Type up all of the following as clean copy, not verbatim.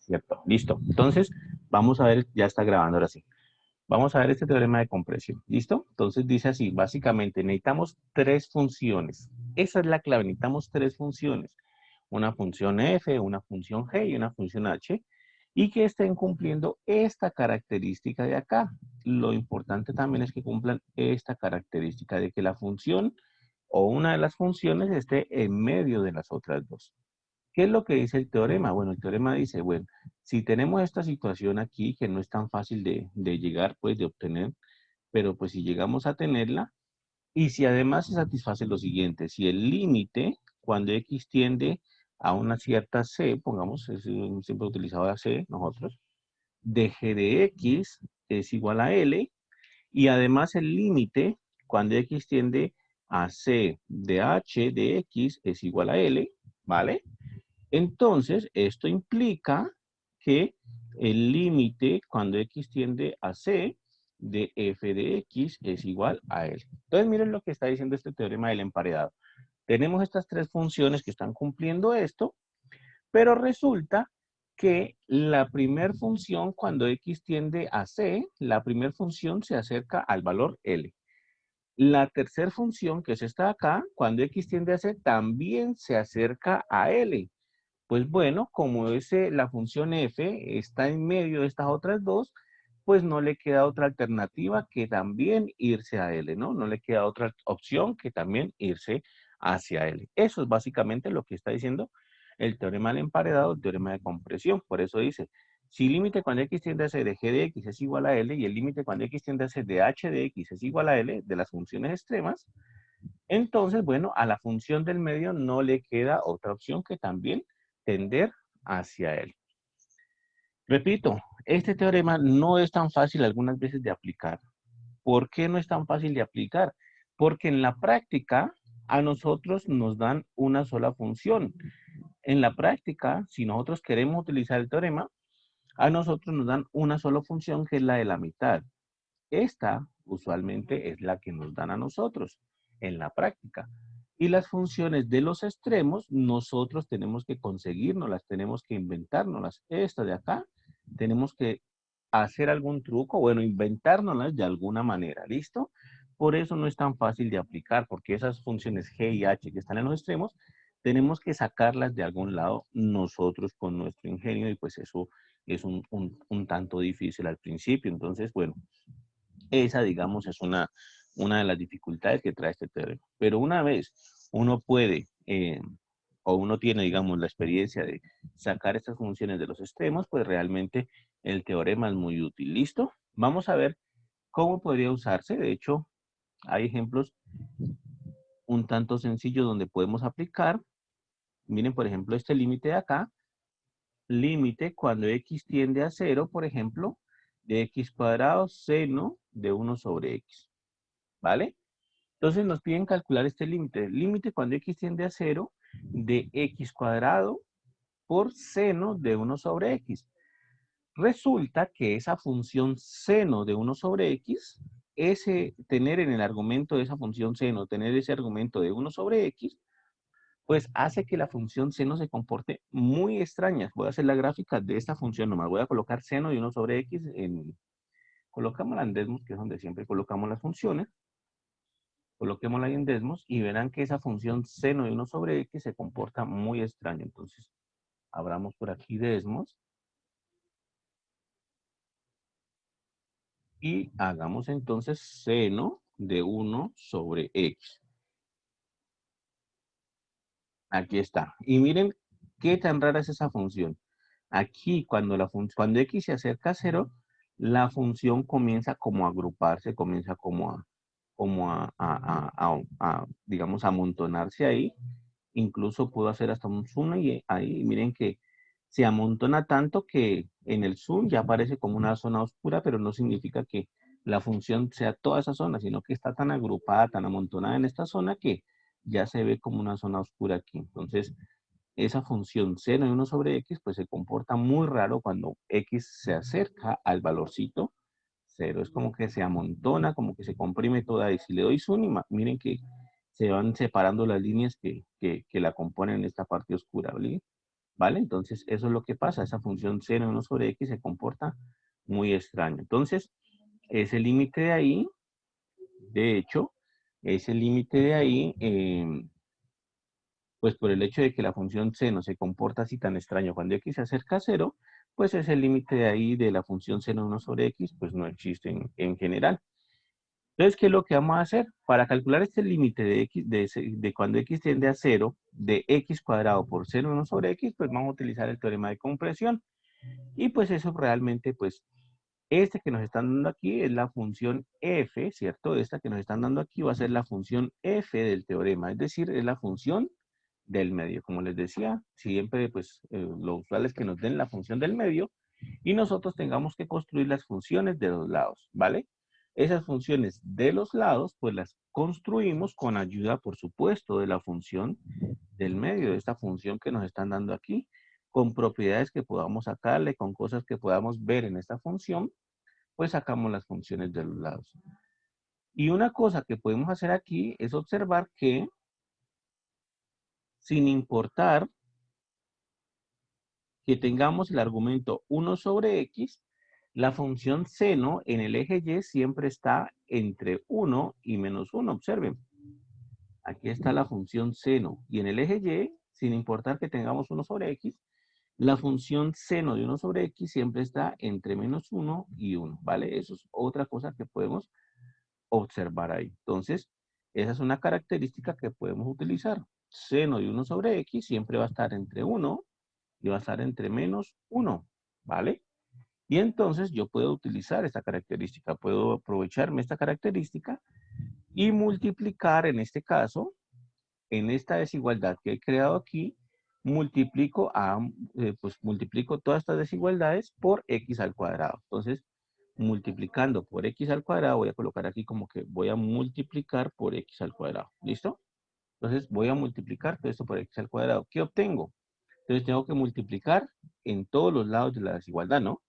¿cierto? Listo. Entonces, vamos a ver, ya está grabando ahora sí. Vamos a ver este teorema de compresión. ¿Listo? Entonces dice así, básicamente necesitamos tres funciones. Esa es la clave, necesitamos tres funciones. Una función f, una función g y una función h. Y que estén cumpliendo esta característica de acá. Lo importante también es que cumplan esta característica de que la función o una de las funciones esté en medio de las otras dos. ¿Qué es lo que dice el teorema? Bueno, el teorema dice, bueno, si tenemos esta situación aquí que no es tan fácil de llegar, pues de obtener, pero pues si llegamos a tenerla, y si además se satisface lo siguiente, si el límite, cuando x tiende a una cierta c, pongamos, siempre utilizado la c nosotros, de g de x es igual a l, y además el límite, cuando x tiende a c de h de x es igual a l, ¿vale? Entonces, esto implica que el límite cuando x tiende a c de f de x es igual a L. Entonces, miren lo que está diciendo este teorema del emparedado. Tenemos estas tres funciones que están cumpliendo esto, pero resulta que la primera función cuando x tiende a c, la primera función se acerca al valor L. La tercera función, que es esta de acá, cuando x tiende a c, también se acerca a L. Pues bueno, como la función f está en medio de estas otras dos, pues no le queda otra alternativa que también irse a L, ¿no? No le queda otra opción que también irse hacia L. Eso es básicamente lo que está diciendo el teorema del emparedado, el teorema de compresión. Por eso dice, si límite cuando x tiende a c de g de x es igual a L y el límite cuando x tiende a c de h de x es igual a L de las funciones extremas, entonces, bueno, a la función del medio no le queda otra opción que también tender hacia él. Repito, este teorema no es tan fácil algunas veces de aplicar. ¿Por qué no es tan fácil de aplicar? Porque en la práctica a nosotros nos dan una sola función. En la práctica, si nosotros queremos utilizar el teorema, a nosotros nos dan una sola función que es la de la mitad. Esta usualmente es la que nos dan a nosotros en la práctica. Y las funciones de los extremos, nosotros tenemos que conseguirnoslas, tenemos que inventárnoslas. Esta de acá, tenemos que hacer algún truco, bueno, inventárnoslas de alguna manera, ¿listo? Por eso no es tan fácil de aplicar, porque esas funciones g y h que están en los extremos, tenemos que sacarlas de algún lado nosotros con nuestro ingenio y pues eso es un tanto difícil al principio. Entonces, bueno, esa, digamos, es una de las dificultades que trae este teorema. Pero una vez uno puede, o uno tiene, digamos, la experiencia de sacar estas funciones de los extremos, pues realmente el teorema es muy útil. ¿Listo? Vamos a ver cómo podría usarse. De hecho, hay ejemplos un tanto sencillos donde podemos aplicar. Miren, por ejemplo, este límite de acá. Límite cuando x tiende a 0, por ejemplo, de x cuadrado seno de 1 sobre x. ¿Vale? Entonces nos piden calcular este límite. Límite cuando x tiende a 0 de x cuadrado por seno de 1 sobre x. Resulta que esa función seno de 1 sobre x, tener en el argumento de esa función seno, tener ese argumento de 1 sobre x, pues hace que la función seno se comporte muy extraña. Voy a hacer la gráfica de esta función nomás. Voy a colocar seno de 1 sobre x colocámosla en Desmos, que es donde siempre colocamos las funciones. Coloquémosla ahí en Desmos y verán que esa función seno de 1 sobre x se comporta muy extraño. Entonces, abramos por aquí Desmos y hagamos entonces seno de 1 sobre x. Aquí está. Y miren qué tan rara es esa función. Aquí, cuando x se acerca a 0, la función comienza como a agruparse, comienza digamos, a amontonarse ahí. Incluso puedo hacer hasta un zoom y ahí miren que se amontona tanto que en el zoom ya aparece como una zona oscura, pero no significa que la función sea toda esa zona, sino que está tan agrupada, tan amontonada en esta zona que ya se ve como una zona oscura aquí. Entonces, esa función seno de 1 sobre x, pues se comporta muy raro cuando x se acerca al valorcito 0. Es como que se amontona, como que se comprime toda. Y si le doy zoom, miren que se van separando las líneas que la componen en esta parte oscura, ¿vale? ¿vale? Entonces, eso es lo que pasa. Esa función seno de 1 sobre x se comporta muy extraño. Entonces, ese límite de ahí, de hecho, ese límite de ahí, pues por el hecho de que la función seno se comporta así tan extraño cuando x se acerca a 0, pues ese límite de ahí de la función seno de 1 sobre x, pues no existe en general. Entonces, ¿qué es lo que vamos a hacer? Para calcular este límite de x, de cuando x tiende a 0, de x cuadrado por seno de 1 sobre x, pues vamos a utilizar el teorema de compresión. Y pues eso realmente, pues, este que nos están dando aquí es la función f, ¿cierto? Esta que nos están dando aquí va a ser la función f del teorema, es decir, es la función del medio. Como les decía, siempre, pues, lo usual es que nos den la función del medio y nosotros tengamos que construir las funciones de los lados, ¿vale? Esas funciones de los lados, pues las construimos con ayuda, por supuesto, de la función del medio, de esta función que nos están dando aquí, con propiedades que podamos sacarle, con cosas que podamos ver en esta función, pues sacamos las funciones de los lados. Y una cosa que podemos hacer aquí es observar que, sin importar que tengamos el argumento 1 sobre x, la función seno en el eje y siempre está entre 1 y menos 1. Observen, aquí está la función seno. Y en el eje y, sin importar que tengamos 1 sobre x, la función seno de 1 sobre x siempre está entre menos 1 y 1, ¿vale? Eso es otra cosa que podemos observar ahí. Entonces, esa es una característica que podemos utilizar. Seno de 1 sobre x siempre va a estar entre 1 y va a estar entre menos 1, ¿vale? Y entonces yo puedo utilizar esta característica, puedo aprovecharme esta característica y multiplicar en este caso, en esta desigualdad que he creado aquí, pues multiplico todas estas desigualdades por x al cuadrado. Entonces, multiplicando por x al cuadrado, voy a colocar aquí como que voy a multiplicar por x al cuadrado. ¿Listo? Entonces, voy a multiplicar todo esto por x al cuadrado. ¿Qué obtengo? Entonces, tengo que multiplicar en todos los lados de la desigualdad, ¿no?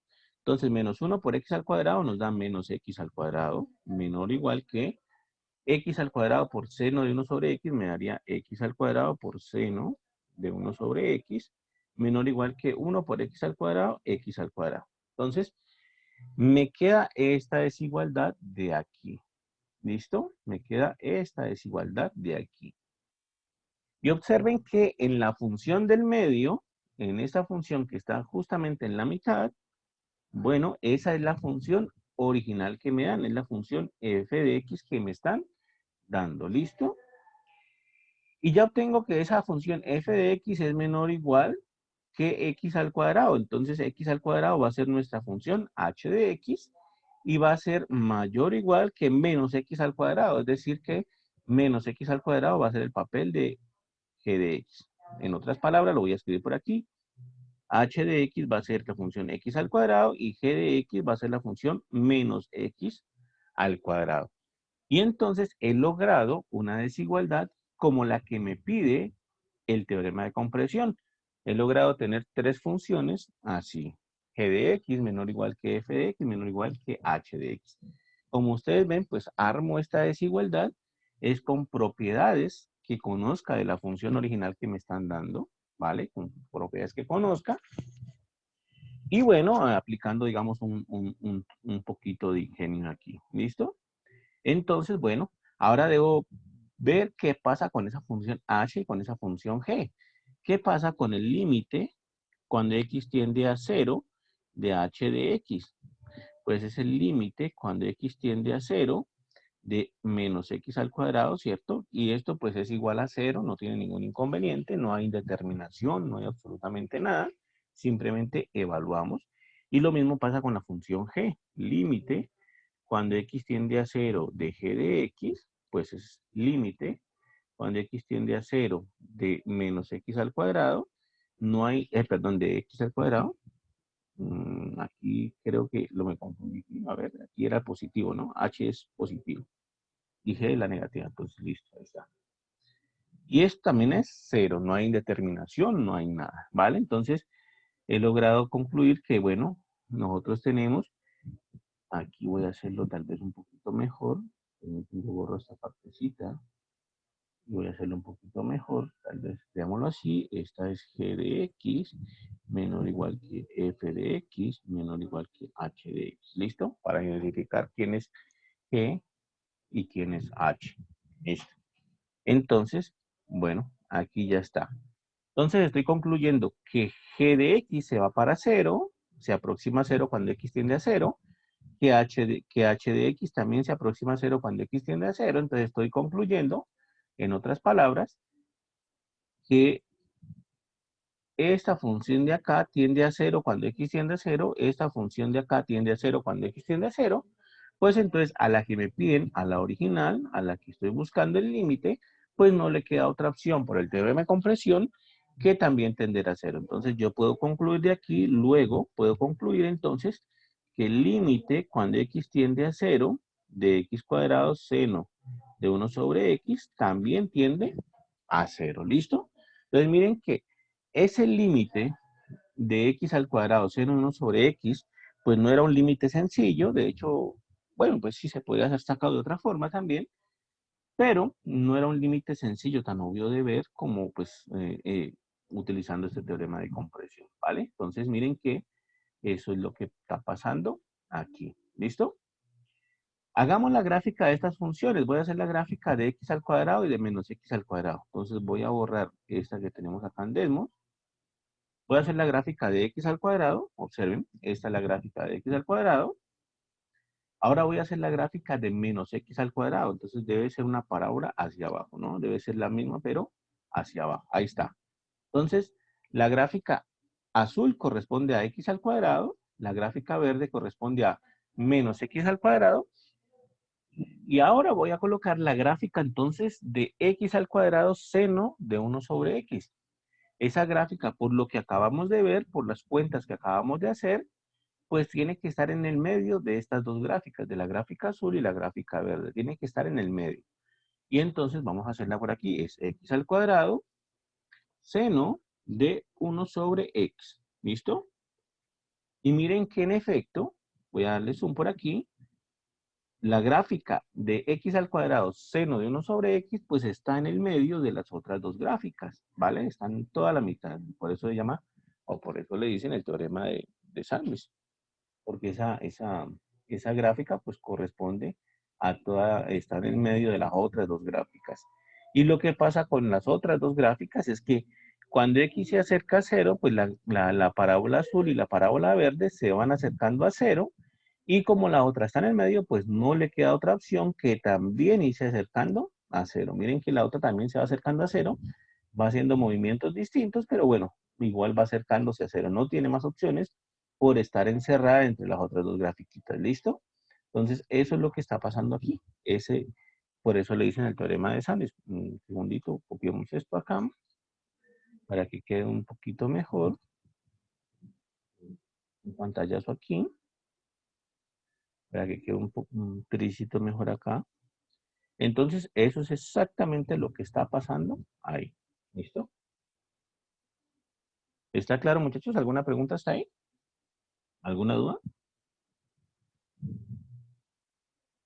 Entonces, menos 1 por x al cuadrado nos da menos x al cuadrado, menor o igual que x al cuadrado por seno de 1 sobre x me daría x al cuadrado por seno de 1 sobre x, menor o igual que 1 por x al cuadrado, x al cuadrado. Entonces, me queda esta desigualdad de aquí. ¿Listo? Me queda esta desigualdad de aquí. Y observen que en la función del medio, en esta función que está justamente en la mitad, bueno, esa es la función original que me dan, es la función f de x que me están dando. ¿Listo? Y ya obtengo que esa función f de x es menor o igual que x al cuadrado. Entonces, x al cuadrado va a ser nuestra función h de x y va a ser mayor o igual que menos x al cuadrado. Es decir, que menos x al cuadrado va a ser el papel de g de x. En otras palabras, lo voy a escribir por aquí. H de x va a ser la función x al cuadrado y g de x va a ser la función menos x al cuadrado. Y entonces he logrado una desigualdad como la que me pide el teorema de compresión. He logrado tener tres funciones así. G de x menor o igual que f de x menor o igual que h de x. Como ustedes ven, pues armo esta desigualdad es con propiedades que conozca de la función original que me están dando, ¿vale? Con propiedades que conozca. Y bueno, aplicando, digamos, un poquito de ingenio aquí. ¿Listo? Entonces, bueno, ahora debo ver qué pasa con esa función h y con esa función g. ¿Qué pasa con el límite cuando x tiende a 0 de h de x? Pues es el límite cuando x tiende a 0 de menos x al cuadrado, ¿cierto? Y esto pues es igual a 0, no tiene ningún inconveniente, no hay indeterminación, no hay absolutamente nada, simplemente evaluamos. Y lo mismo pasa con la función g, límite cuando x tiende a 0 de g de x, pues es límite. Cuando x tiende a 0 de menos x al cuadrado, no hay, perdón, de x al cuadrado. Aquí creo que lo me confundí. A ver, aquí era positivo, ¿no? H es positivo. Y g es la negativa. Entonces, listo, ahí está. Y esto también es 0, no hay indeterminación, no hay nada, ¿vale? Entonces, he logrado concluir que, bueno, nosotros tenemos. Aquí voy a hacerlo tal vez un poquito mejor. Yo borro esta partecita. Voy a hacerlo un poquito mejor, tal vez veámoslo así. Esta es g de x menor o igual que f de x menor o igual que h de x. ¿Listo? Para identificar quién es g y quién es h. Listo. Entonces, bueno, aquí ya está. Entonces estoy concluyendo que g de x se va para 0, se aproxima a 0 cuando x tiende a 0, que h de x también se aproxima a 0 cuando x tiende a 0. Entonces estoy concluyendo, en otras palabras, que esta función de acá tiende a 0 cuando x tiende a 0, esta función de acá tiende a 0 cuando x tiende a 0, pues entonces a la que me piden, a la original, a la que estoy buscando el límite, pues no le queda otra opción por el teorema de compresión que también tenderá a 0. Entonces yo puedo concluir de aquí, luego puedo concluir entonces que el límite cuando x tiende a 0 de x cuadrado seno de 1 sobre x también tiende a 0. ¿Listo? Entonces miren que ese límite de x al cuadrado seno 1 sobre x, pues no era un límite sencillo, de hecho, bueno, pues sí se podía hacer sacado de otra forma también, pero no era un límite sencillo tan obvio de ver como pues utilizando este teorema de compresión, ¿vale? Entonces miren que eso es lo que está pasando aquí, ¿listo? Hagamos la gráfica de estas funciones. Voy a hacer la gráfica de x al cuadrado y de menos x al cuadrado. Entonces voy a borrar esta que tenemos acá en Desmos. Voy a hacer la gráfica de x al cuadrado. Observen, esta es la gráfica de x al cuadrado. Ahora voy a hacer la gráfica de menos x al cuadrado. Entonces debe ser una parábola hacia abajo, ¿no? Debe ser la misma, pero hacia abajo. Ahí está. Entonces, la gráfica azul corresponde a x al cuadrado. La gráfica verde corresponde a menos x al cuadrado. Y ahora voy a colocar la gráfica entonces de x al cuadrado seno de 1 sobre x. Esa gráfica, por lo que acabamos de ver, por las cuentas que acabamos de hacer, pues tiene que estar en el medio de estas dos gráficas, de la gráfica azul y la gráfica verde. Tiene que estar en el medio. Y entonces vamos a hacerla por aquí. Es x al cuadrado seno de 1 sobre x. ¿Listo? Y miren que en efecto, voy a darle zoom por aquí, la gráfica de x al cuadrado seno de 1 sobre x, pues está en el medio de las otras dos gráficas, ¿vale? Están en toda la mitad. Por eso se llama, o por eso le dicen el teorema de Sandwich. Porque esa gráfica pues corresponde a toda, está en el medio de las otras dos gráficas. Y lo que pasa con las otras dos gráficas es que cuando x se acerca a 0, pues la parábola azul y la parábola verde se van acercando a 0, y como la otra está en el medio, pues no le queda otra opción que también irse acercando a 0. Miren que la otra también se va acercando a 0, va haciendo movimientos distintos, pero bueno, igual va acercándose a 0. No tiene más opciones por estar encerrada entre las otras dos grafiquitas. ¿Listo? Entonces, eso es lo que está pasando aquí. Por eso le dicen el teorema de Sandwich. Un segundito, copiamos esto acá para que quede un poquito mejor. Un pantallazo aquí para que quede un tricito mejor acá. Entonces, eso es exactamente lo que está pasando ahí. ¿Listo? ¿Está claro, muchachos? ¿Alguna pregunta hasta ahí? ¿Alguna duda?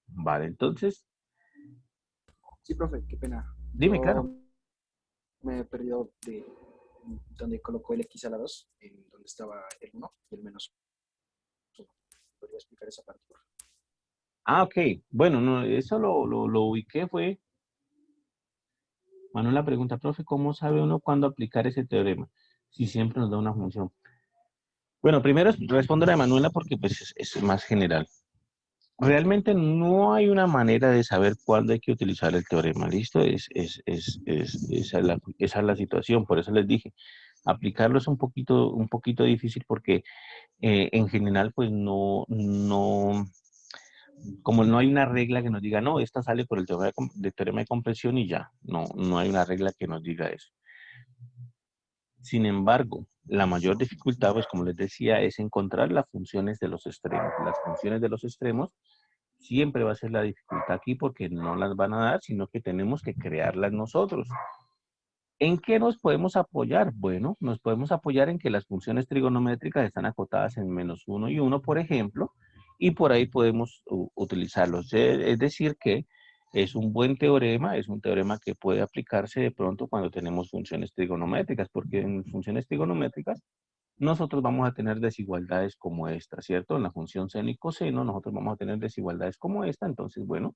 Vale, entonces, Sí, profe, qué pena. dime, claro. Yo me he perdido de donde colocó el x a la 2, en donde estaba el 1 y el menos 1. ¿Podría explicar esa parte, por favor? Ah, ok. Bueno, no, eso lo ubiqué fue. Manuela pregunta, profe, ¿cómo sabe uno cuándo aplicar ese teorema? Si siempre nos da una función. Bueno, primero respondo a la de Manuela porque pues es más general. Realmente no hay una manera de saber cuándo hay que utilizar el teorema, ¿listo? Esa es la situación, por eso les dije, aplicarlo es un poquito difícil porque en general pues como no hay una regla que nos diga, no, esta sale por el teorema de compresión y ya, no hay una regla que nos diga eso. Sin embargo, la mayor dificultad, pues como les decía, es encontrar las funciones de los extremos. Las funciones de los extremos siempre va a ser la dificultad aquí porque no las van a dar, sino que tenemos que crearlas nosotros. ¿En qué nos podemos apoyar? Bueno, nos podemos apoyar en que las funciones trigonométricas están acotadas en -1 y 1, por ejemplo, y por ahí podemos utilizarlos. Es decir que Es un buen teorema, es un teorema que puede aplicarse de pronto cuando tenemos funciones trigonométricas, porque en funciones trigonométricas nosotros vamos a tener desigualdades como esta, ¿cierto? En la función seno y coseno nosotros vamos a tener desigualdades como esta, entonces, bueno,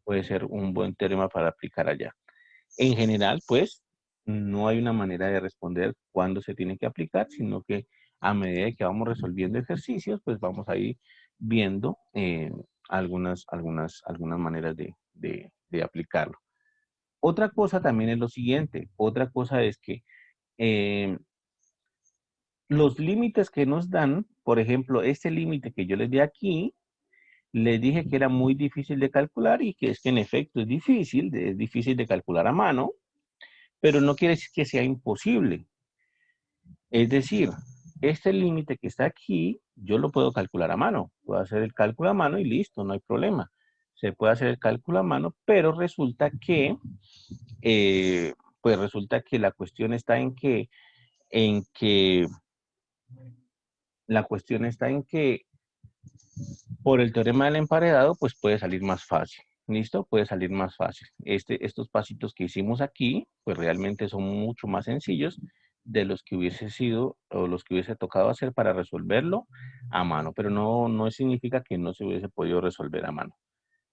puede ser un buen teorema para aplicar allá. En general, pues, no hay una manera de responder cuándo se tiene que aplicar, sino que a medida que vamos resolviendo ejercicios, pues vamos a ir viendo algunas maneras de aplicarlo. Otra cosa también es lo siguiente, otra cosa es que eh, los límites que nos dan, por ejemplo, este límite que yo les di aquí, les dije que era muy difícil de calcular y que es que en efecto es difícil de calcular a mano, pero no quiere decir que sea imposible. Es decir, este límite que está aquí, yo lo puedo calcular a mano. Puedo hacer el cálculo a mano y listo, no hay problema. Se puede hacer el cálculo a mano, pero eh, resulta que la cuestión está en que, la cuestión está en que por el teorema del emparedado, pues puede salir más fácil. ¿Listo? Puede salir más fácil. Estos pasitos que hicimos aquí, pues realmente son mucho más sencillos de los que hubiese sido o los que hubiese tocado hacer para resolverlo a mano, pero no significa que no se hubiese podido resolver a mano,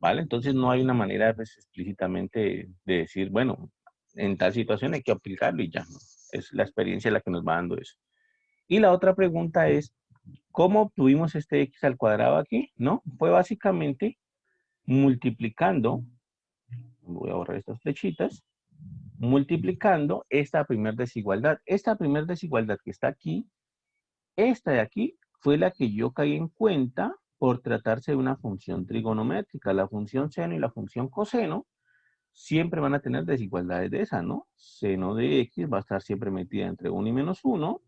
¿vale? Entonces no hay una manera pues, explícitamente de decir, bueno, en tal situación hay que aplicarlo y ya, ¿no? Es la experiencia la que nos va dando eso. Y la otra pregunta es, ¿cómo obtuvimos este x al cuadrado aquí? ¿No? Fue básicamente multiplicando, voy a borrar estas flechitas, multiplicando esta primer desigualdad. Esta primer desigualdad que está aquí, esta de aquí, fue la que yo caí en cuenta por tratarse de una función trigonométrica. La función seno y la función coseno siempre van a tener desigualdades de esa, ¿no? Seno de x va a estar siempre metida entre 1 y menos 1.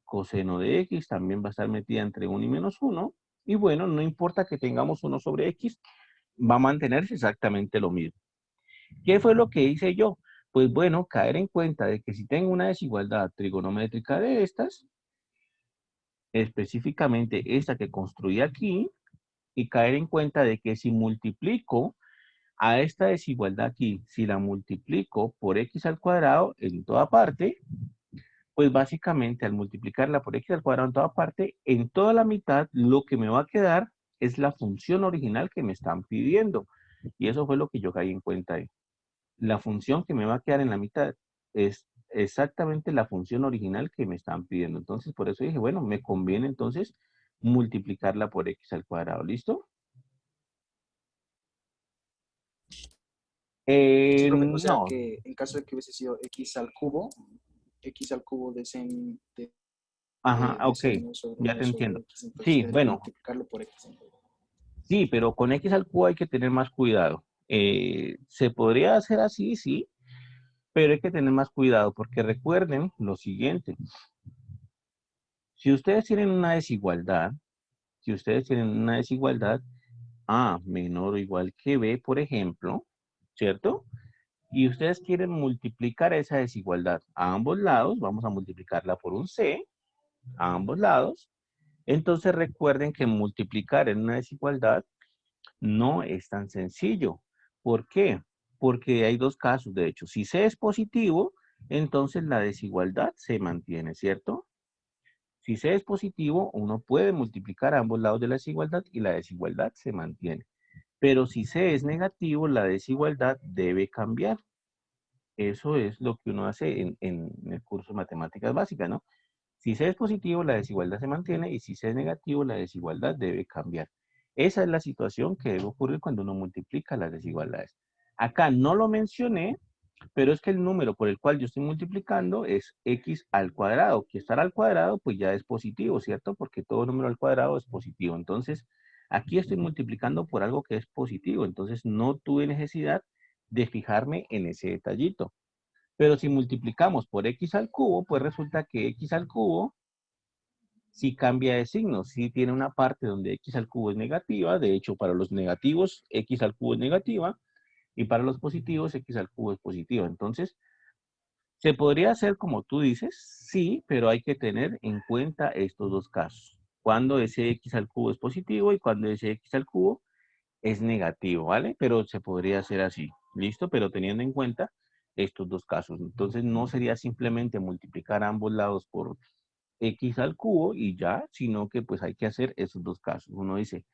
Coseno de x también va a estar metida entre 1 y menos 1. Y bueno, no importa que tengamos 1 sobre x, va a mantenerse exactamente lo mismo. ¿Qué fue lo que hice yo? Pues bueno, caer en cuenta de que si tengo una desigualdad trigonométrica de estas, específicamente esta que construí aquí, y caer en cuenta de que si multiplico a esta desigualdad aquí, si la multiplico por x al cuadrado en toda parte, pues básicamente al multiplicarla por x al cuadrado en toda parte, en toda la mitad lo que me va a quedar es la función original que me están pidiendo. Y eso fue lo que yo caí en cuenta ahí. La función que me va a quedar en la mitad es exactamente la función original que me están pidiendo. Entonces, por eso dije, bueno, me conviene entonces multiplicarla por x al cuadrado. ¿Listo? Sí, profe. O sea No. que en caso de que hubiese sido x al cubo Ajá, de ok. seno sobre Ya te uno sobre entiendo. x, entonces Sí, debería bueno, multiplicarlo por x. sí, pero con x al cubo hay que tener más cuidado. Se podría hacer así, sí, pero hay que tener más cuidado porque recuerden lo siguiente. Si ustedes tienen una desigualdad, si ustedes tienen una desigualdad A menor o igual que B, por ejemplo, ¿cierto? Y ustedes quieren multiplicar esa desigualdad a ambos lados, vamos a multiplicarla por un C, a ambos lados. Entonces recuerden que multiplicar en una desigualdad no es tan sencillo. ¿Por qué? Porque hay dos casos, de hecho. Si C es positivo, entonces la desigualdad se mantiene, ¿cierto? Si C es positivo, uno puede multiplicar a ambos lados de la desigualdad y la desigualdad se mantiene. Pero si C es negativo, la desigualdad debe cambiar. Eso es lo que uno hace en el curso de matemáticas básicas, ¿no? Si C es positivo, la desigualdad se mantiene y si C es negativo, la desigualdad debe cambiar. Esa es la situación que debe ocurrir cuando uno multiplica las desigualdades. Acá no lo mencioné, pero es que el número por el cual yo estoy multiplicando es x al cuadrado, que estar al cuadrado pues ya es positivo, ¿cierto? Porque todo número al cuadrado es positivo. Entonces, aquí estoy multiplicando por algo que es positivo, entonces no tuve necesidad de fijarme en ese detallito. Pero si multiplicamos por x al cubo, pues resulta que x al cubo sí cambia de signo, sí tiene una parte donde x al cubo es negativa, de hecho para los negativos x al cubo es negativa, y para los positivos x al cubo es positiva. Entonces, ¿se podría hacer como tú dices? Sí, pero hay que tener en cuenta estos dos casos. Cuando ese x al cubo es positivo y cuando ese x al cubo es negativo, ¿vale? Pero se podría hacer así, ¿listo? Pero teniendo en cuenta estos dos casos. Entonces no sería simplemente multiplicar ambos lados por x al cubo y ya, sino que pues hay que hacer esos dos casos. Uno dice,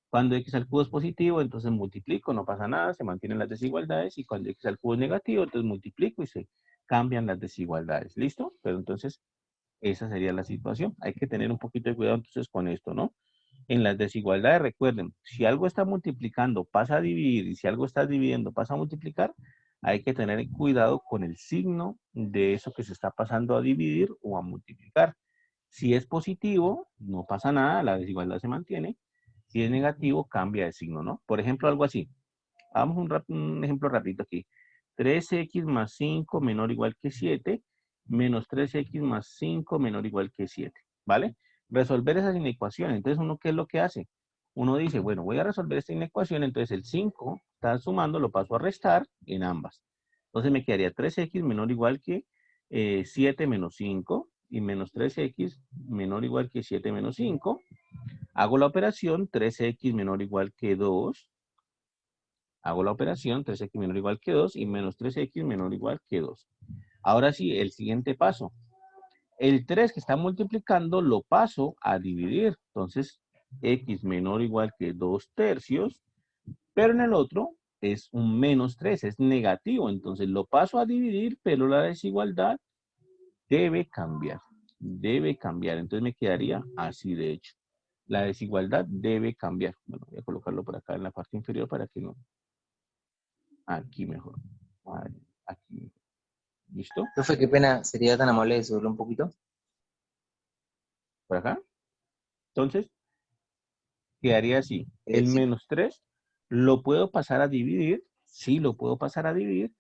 cuando x al cubo es positivo, entonces multiplico, no pasa nada, se mantienen las desigualdades, y cuando x al cubo es negativo, entonces multiplico y se cambian las desigualdades, ¿listo? Pero entonces esa sería la situación. Hay que tener un poquito de cuidado entonces con esto, ¿no? En las desigualdades, recuerden, si algo está multiplicando, pasa a dividir, y si algo está dividiendo, pasa a multiplicar, hay que tener cuidado con el signo de eso que se está pasando a dividir o a multiplicar. Si es positivo, no pasa nada, la desigualdad se mantiene. Si es negativo, cambia de signo, ¿no? Por ejemplo, algo así. Hagamos un ejemplo rapidito aquí. 3x más 5 menor o igual que 7, menos 3x más 5 menor o igual que 7, ¿vale? Resolver esas inecuaciones. Entonces, ¿uno qué es lo que hace? Uno dice, bueno, voy a resolver esta inecuación, entonces el 5 está sumando, lo paso a restar en ambas. Entonces me quedaría 3x menor o igual que 7 menos 5 y menos 3x menor o igual que 7 menos 5. Hago la operación 3x menor o igual que 2. Hago la operación 3x menor o igual que 2 y menos 3x menor o igual que 2. Ahora sí, el siguiente paso. El 3 que está multiplicando lo paso a dividir. Entonces, x menor o igual que 2 tercios, pero en el otro es un menos 3, es negativo. Entonces, lo paso a dividir, pero la desigualdad debe cambiar. Debe cambiar. Entonces, me quedaría así, de hecho. La desigualdad debe cambiar. Bueno, voy a colocarlo por acá en la parte inferior para que no. Aquí mejor. Aquí. ¿Listo? Profe, qué pena, sería tan amable de subirlo un poquito. Por acá. Entonces, quedaría así. El Sí. menos 3 lo puedo pasar a dividir. Sí, lo puedo pasar a dividir.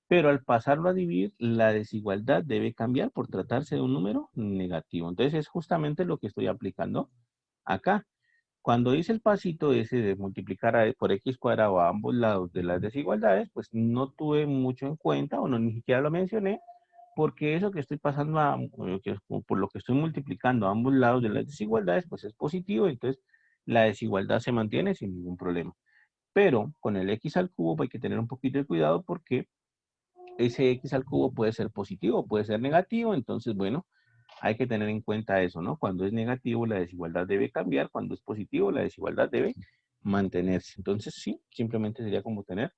Pero al pasarlo a dividir, la desigualdad debe cambiar por tratarse de un número negativo. Entonces, es justamente lo que estoy aplicando acá. Cuando hice el pasito ese de multiplicar por x cuadrado a ambos lados de las desigualdades, pues no tuve mucho en cuenta o no ni siquiera lo mencioné, porque eso que estoy pasando por lo que estoy multiplicando a ambos lados de las desigualdades, pues es positivo, entonces la desigualdad se mantiene sin ningún problema. Pero con el x al cubo hay que tener un poquito de cuidado porque ese x al cubo puede ser positivo, puede ser negativo, entonces bueno, hay que tener en cuenta eso, ¿no? Cuando es negativo, la desigualdad debe cambiar. Cuando es positivo, la desigualdad debe mantenerse. Entonces, sí, simplemente sería como tener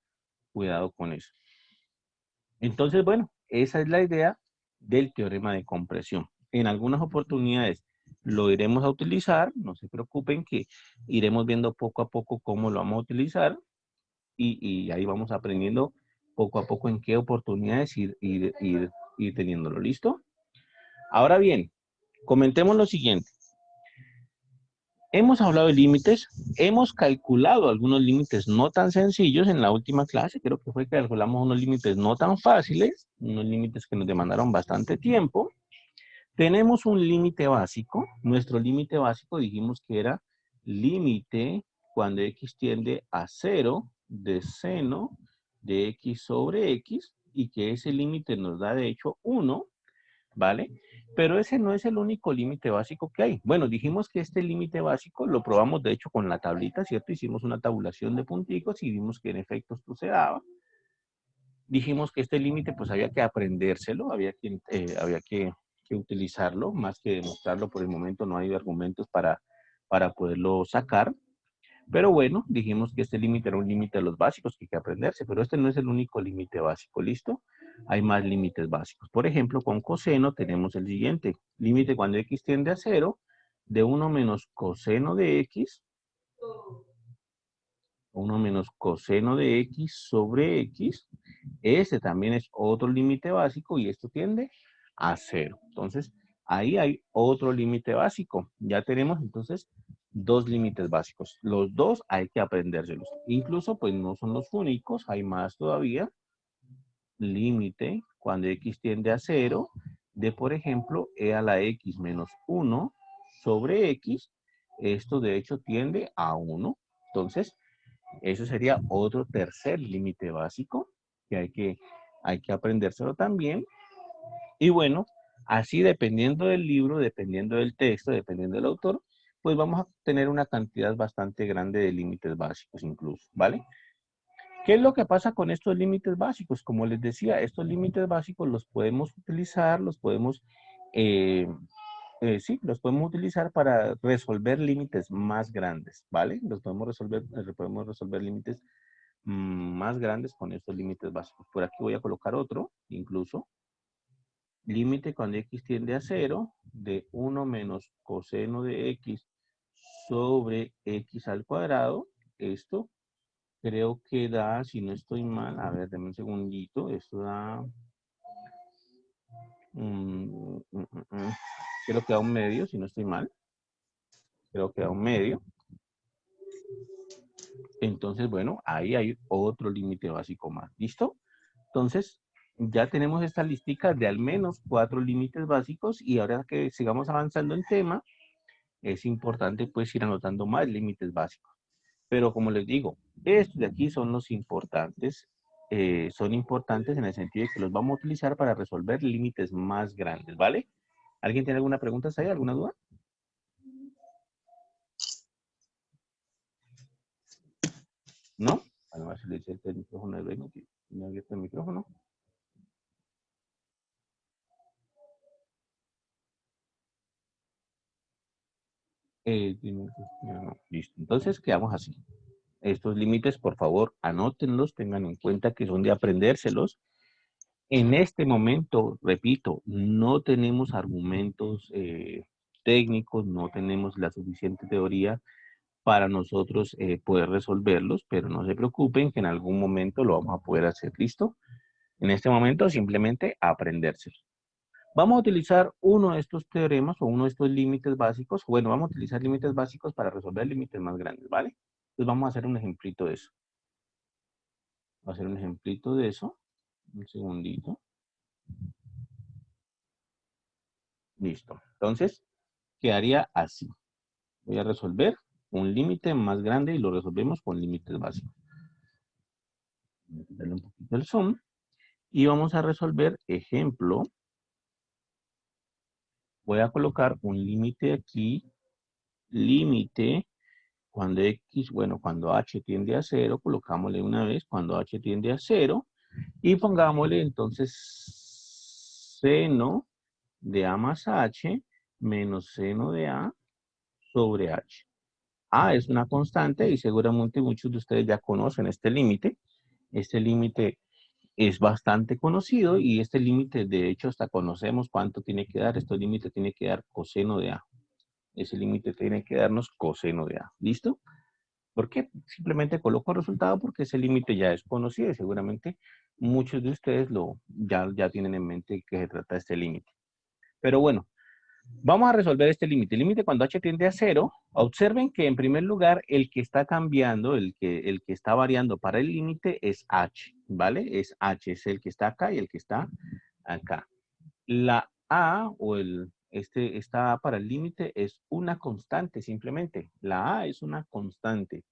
cuidado con eso. Entonces, bueno, esa es la idea del teorema de compresión. En algunas oportunidades lo iremos a utilizar, no se preocupen que iremos viendo poco a poco cómo lo vamos a utilizar y ahí vamos aprendiendo poco a poco en qué oportunidades ir teniéndolo. ¿Listo? Ahora bien, comentemos lo siguiente. Hemos hablado de límites, hemos calculado algunos límites no tan sencillos en la última clase, creo que fue que calculamos unos límites no tan fáciles, unos límites que nos demandaron bastante tiempo. Tenemos un límite básico, nuestro límite básico dijimos que era límite cuando x tiende a 0 de seno de x sobre x y que ese límite nos da de hecho 1. ¿Vale? Pero ese no es el único límite básico que hay. Bueno, dijimos que este límite básico lo probamos de hecho con la tablita, ¿cierto? Hicimos una tabulación de punticos y vimos que en efecto esto se daba. Dijimos que este límite pues había que aprendérselo, había que utilizarlo, más que demostrarlo por el momento no hay argumentos para poderlo sacar. Pero bueno, dijimos que este límite era un límite de los básicos que hay que aprenderse, pero este no es el único límite básico, ¿listo? Hay más límites básicos. Por ejemplo, con coseno tenemos el siguiente. Límite cuando x tiende a 0, de 1 menos coseno de x, 1 menos coseno de x sobre x. Este también es otro límite básico y esto tiende a 0. Entonces, ahí hay otro límite básico. Ya tenemos entonces dos límites básicos. Los dos hay que aprendérselos. Incluso, pues no son los únicos, hay más todavía. Límite cuando x tiende a 0 de, por ejemplo, e a la x menos 1 sobre x. Esto de hecho tiende a 1. Entonces, eso sería otro tercer límite básico que hay que aprendérselo también. Y bueno, así dependiendo del libro, dependiendo del texto, dependiendo del autor, pues vamos a tener una cantidad bastante grande de límites básicos incluso, ¿vale? ¿Qué es lo que pasa con estos límites básicos? Como les decía, estos límites básicos los podemos utilizar, sí, los podemos utilizar para resolver límites más grandes, ¿vale? Podemos resolver límites más grandes con estos límites básicos. Por aquí voy a colocar otro, incluso. Límite cuando x tiende a 0 de 1 menos coseno de x sobre x al cuadrado. Esto creo que da, si no estoy mal, a ver, dame un segundito, esto da, creo que da un medio, si no estoy mal, creo que da un medio. Entonces, bueno, ahí hay otro límite básico más, ¿listo? Entonces, ya tenemos esta listica de al menos 4 límites básicos y ahora que sigamos avanzando en tema, es importante pues ir anotando más límites básicos. Pero como les digo, estos de aquí son los importantes, son importantes en el sentido de que los vamos a utilizar para resolver límites más grandes, ¿vale? ¿Alguien tiene alguna pregunta ahí? ¿Alguna duda? ¿No? A ver si le dice el micrófono de Beno, que no ha abierto el micrófono. No, listo. Entonces quedamos así. Estos límites, por favor, anótenlos, tengan en cuenta que son de aprendérselos. En este momento, repito, no tenemos argumentos técnicos, no tenemos la suficiente teoría para nosotros poder resolverlos, pero no se preocupen que en algún momento lo vamos a poder hacer, ¿listo? En este momento simplemente aprendérselos. Vamos a utilizar uno de estos teoremas o uno de estos límites básicos. Bueno, vamos a utilizar límites básicos para resolver límites más grandes, ¿vale? Entonces vamos a hacer un ejemplito de eso. Voy a hacer un ejemplito de eso. Un segundito. Listo. Entonces, quedaría así. Voy a resolver un límite más grande y lo resolvemos con límites básicos. Voy a quitarle un poquito el zoom. Y vamos a resolver ejemplo. Voy a colocar un límite aquí. Límite cuando x, bueno, cuando h tiende a 0, colocámosle una vez cuando h tiende a 0. Y pongámosle entonces seno de a más h menos seno de a sobre h. A es una constante y seguramente muchos de ustedes ya conocen este límite. Este límite es bastante conocido y este límite, de hecho, hasta conocemos cuánto tiene que dar. Este límite tiene que dar coseno de A. Ese límite tiene que darnos coseno de A. ¿Listo? ¿Por qué? Simplemente coloco el resultado porque ese límite ya es conocido y seguramente muchos de ustedes ya tienen en mente que se trata de este límite. Pero bueno, vamos a resolver este límite. El límite cuando h tiende a 0, observen que en primer lugar el que está cambiando, el que está variando para el límite es h, ¿vale? Es h, es el que está acá y el que está acá. La a o esta a para el límite es una constante simplemente. La a es una constante.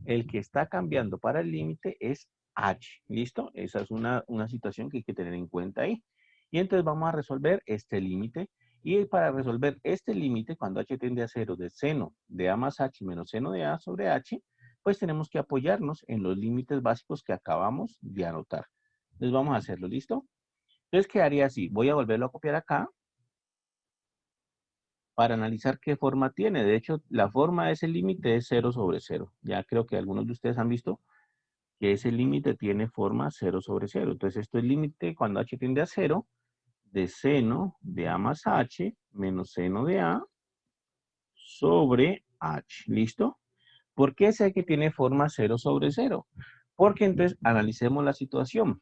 El que está cambiando para el límite es h, ¿listo? Esa es una situación que hay que tener en cuenta ahí. Y entonces vamos a resolver este límite. Y para resolver este límite, cuando h tiende a 0 de seno de a más h menos seno de a sobre h, pues tenemos que apoyarnos en los límites básicos que acabamos de anotar. Entonces vamos a hacerlo, ¿listo? Entonces quedaría así. Voy a volverlo a copiar acá para analizar qué forma tiene. De hecho, la forma de ese límite es 0 sobre 0. Ya creo que algunos de ustedes han visto que ese límite tiene forma 0 sobre 0. Entonces, esto es límite cuando h tiende a 0 de seno de a más h menos seno de a sobre h. ¿Listo? ¿Por qué sé que tiene forma 0 sobre 0? Porque entonces analicemos la situación.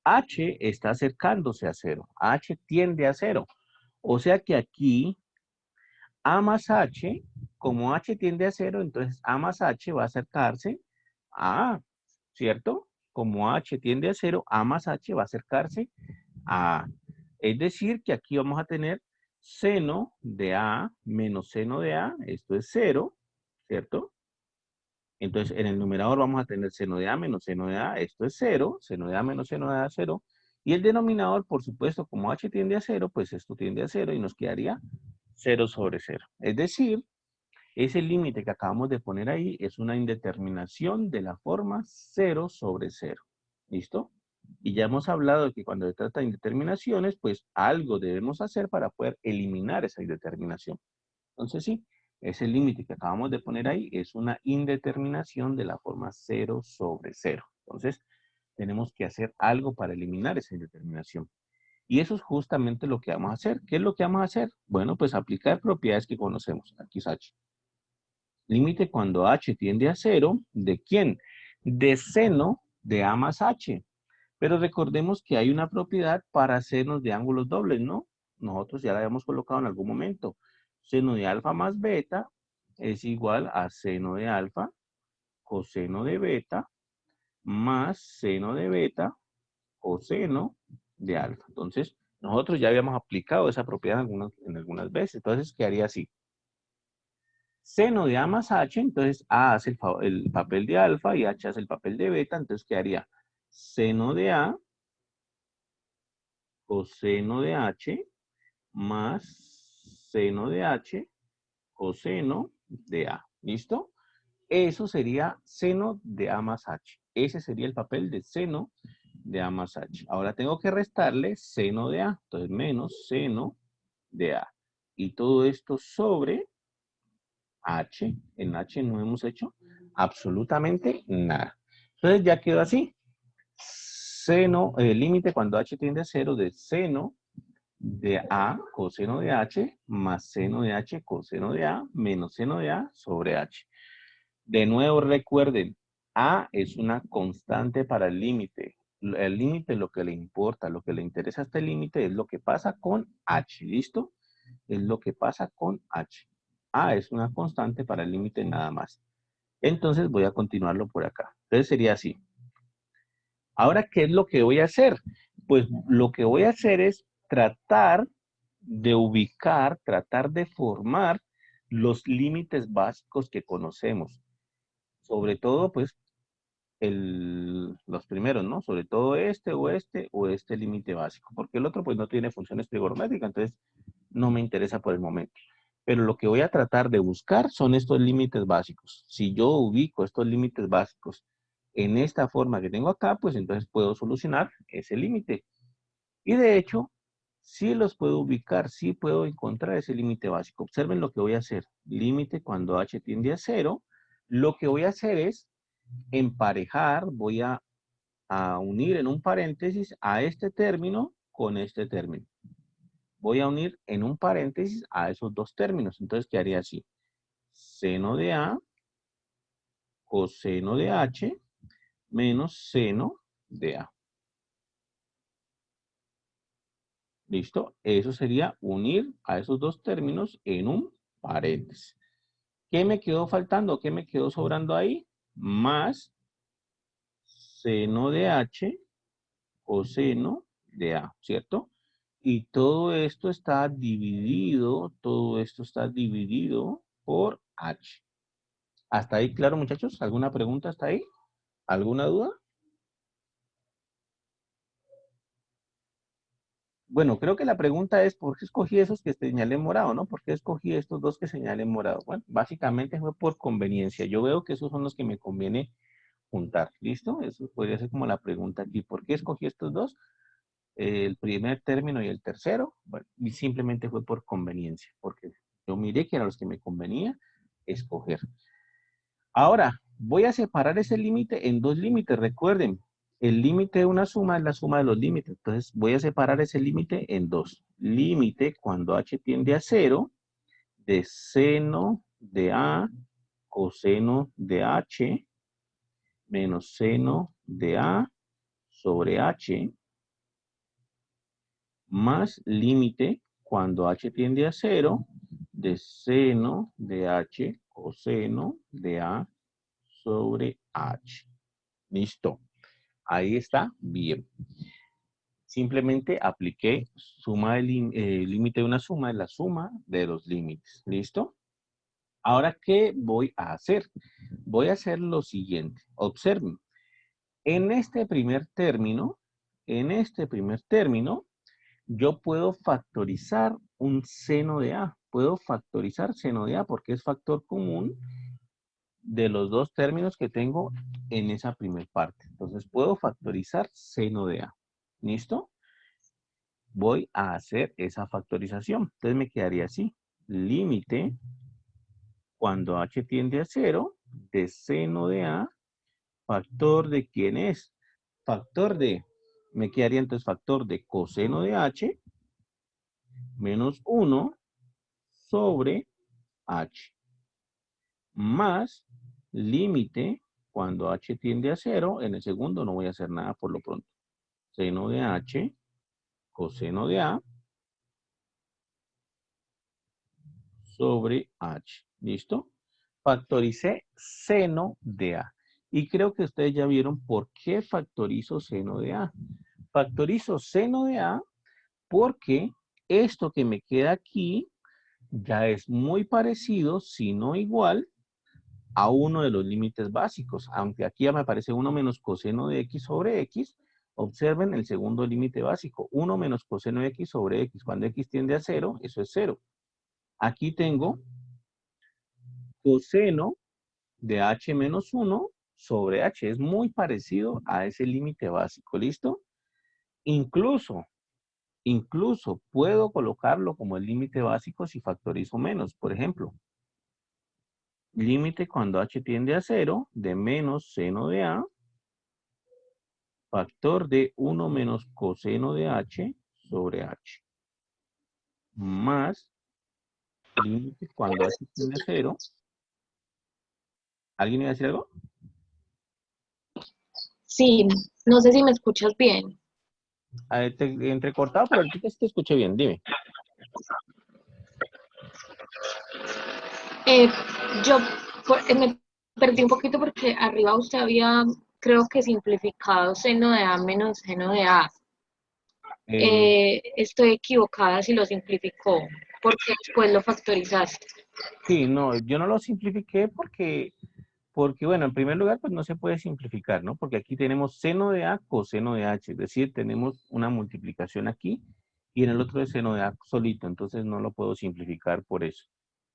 H está acercándose a 0. H tiende a 0. O sea que aquí A más H, como H tiende a 0, entonces A más H va a acercarse a A, ¿cierto? Como H tiende a 0, A más H va a acercarse a A. Es decir, que aquí vamos a tener seno de A menos seno de A, esto es 0, ¿cierto? Entonces, en el numerador vamos a tener seno de A menos seno de A, esto es 0, seno de A menos seno de A, 0. Y el denominador, por supuesto, como H tiende a 0, pues esto tiende a 0 y nos quedaría 0 sobre 0. Es decir, Ese límite que acabamos de poner ahí es una indeterminación de la forma 0 sobre 0. ¿Listo? Y ya hemos hablado de que cuando se trata de indeterminaciones, pues algo debemos hacer para poder eliminar esa indeterminación. Entonces sí, ese límite que acabamos de poner ahí es una indeterminación de la forma 0 sobre 0. Entonces, tenemos que hacer algo para eliminar esa indeterminación. Y eso es justamente lo que vamos a hacer. ¿Qué es lo que vamos a hacer? Bueno, pues aplicar propiedades que conocemos. Aquí es h. Límite cuando h tiende a 0, ¿de quién? De seno de a más h. Pero recordemos que hay una propiedad para senos de ángulos dobles, ¿no? Nosotros ya la habíamos colocado en algún momento. Seno de alfa más beta es igual a seno de alfa coseno de beta más seno de beta coseno de alfa. Entonces, nosotros ya habíamos aplicado esa propiedad en algunas veces. Entonces, quedaría así. Seno de a más h, entonces a hace el papel de alfa y h hace el papel de beta. Entonces, quedaría seno de a coseno de h más seno de h coseno de a. ¿Listo? Eso sería seno de a más h. Ese sería el papel de seno de a más h. Ahora tengo que restarle seno de a. Entonces, menos seno de a. Y todo esto sobre h. En h no hemos hecho absolutamente nada. Entonces, ya quedó así. Seno, límite cuando h tiende a 0 de seno de a coseno de h más seno de h coseno de a menos seno de a sobre h. De nuevo recuerden, a es una constante para el límite. El límite es lo que le importa, lo que le interesa a este límite es lo que pasa con h, ¿listo? Es lo que pasa con h. A es una constante para el límite nada más. Entonces voy a continuarlo por acá. Entonces sería así. Ahora, ¿qué es lo que voy a hacer? Pues lo que voy a hacer es tratar de ubicar, tratar de formar los límites básicos que conocemos. Sobre todo, pues, los primeros, ¿no? Sobre todo este o este límite básico. Porque el otro, pues, no tiene funciones trigonométricas, entonces no me interesa por el momento. Pero lo que voy a tratar de buscar son estos límites básicos. Si yo ubico estos límites básicos en esta forma que tengo acá, pues entonces puedo solucionar ese límite. Y de hecho, sí los puedo ubicar, sí puedo encontrar ese límite básico. Observen lo que voy a hacer. Límite cuando h tiende a 0. Lo que voy a hacer es emparejar, voy a unir en un paréntesis a este término con este término. Voy a unir en un paréntesis a esos dos términos. Entonces quedaría así. Seno de a coseno de h menos seno de a. ¿Listo? Eso sería unir a esos dos términos en un paréntesis. ¿Qué me quedó faltando? ¿Qué me quedó sobrando ahí? Más seno de h coseno de a, ¿cierto? Y todo esto está dividido por h. ¿Hasta ahí claro, muchachos? ¿Alguna pregunta hasta ahí? ¿Alguna duda? Bueno, creo que la pregunta es, ¿por qué escogí esos que señalé en morado, no? ¿Por qué escogí estos dos que señalé en morado? Bueno, básicamente fue por conveniencia. Yo veo que esos son los que me conviene juntar, ¿listo? Eso podría ser como la pregunta aquí. ¿Por qué escogí estos dos? El primer término y el tercero. Bueno, y simplemente fue por conveniencia, porque yo miré que eran los que me convenía escoger. Ahora, voy a separar ese límite en dos límites. Recuerden, el límite de una suma es la suma de los límites. Entonces, voy a separar ese límite en dos. Límite cuando h tiende a 0 de seno de a coseno de h menos seno de a sobre h más límite cuando h tiende a 0 de seno de h coseno de a sobre h. Listo. Ahí está bien. Simplemente apliqué suma del límite de una suma, es la suma de los límites. ¿Listo? Ahora, ¿qué voy a hacer? Voy a hacer lo siguiente. Observen. En este primer término, yo puedo factorizar un seno de a. puedo factorizar seno de A porque es factor común de los dos términos que tengo en esa primera parte. Entonces puedo factorizar seno de A. ¿Listo? Voy a hacer esa factorización. Entonces me quedaría así. Límite cuando h tiende a 0 de seno de A, factor de ¿quién es? Factor de, me quedaría entonces factor de coseno de h menos 1 sobre h, más límite cuando h tiende a 0, en el segundo no voy a hacer nada por lo pronto. Seno de h, coseno de a, sobre h. ¿Listo? Factoricé seno de a. Y creo que ustedes ya vieron por qué factorizo seno de a. Factorizo seno de a porque esto que me queda aquí ya es muy parecido, si no igual, a uno de los límites básicos. Aunque aquí ya me aparece 1 menos coseno de x sobre x, observen el segundo límite básico. 1 menos coseno de x sobre x. Cuando x tiende a 0, eso es 0. Aquí tengo coseno de h menos 1 sobre h. Es muy parecido a ese límite básico. ¿Listo? Incluso puedo colocarlo como el límite básico si factorizo menos. Por ejemplo, límite cuando h tiende a 0 de menos seno de a, factor de 1 menos coseno de h sobre h. Más límite cuando h tiende a 0. ¿Alguien iba a decir algo? Sí, no sé si me escuchas bien. Entrecortado, pero ahorita sí te escuché bien. Dime. Eh, yo me perdí un poquito porque arriba usted había, creo que simplificado seno de A menos seno de A. Eh, Estoy equivocada si lo simplificó, porque después lo factorizaste. sí, no, yo no lo simplifiqué porque, bueno, en primer lugar, pues no se puede simplificar, ¿no? Porque aquí tenemos seno de A, coseno de H, es decir, tenemos una multiplicación aquí y en el otro es seno de A solito, entonces no lo puedo simplificar por eso,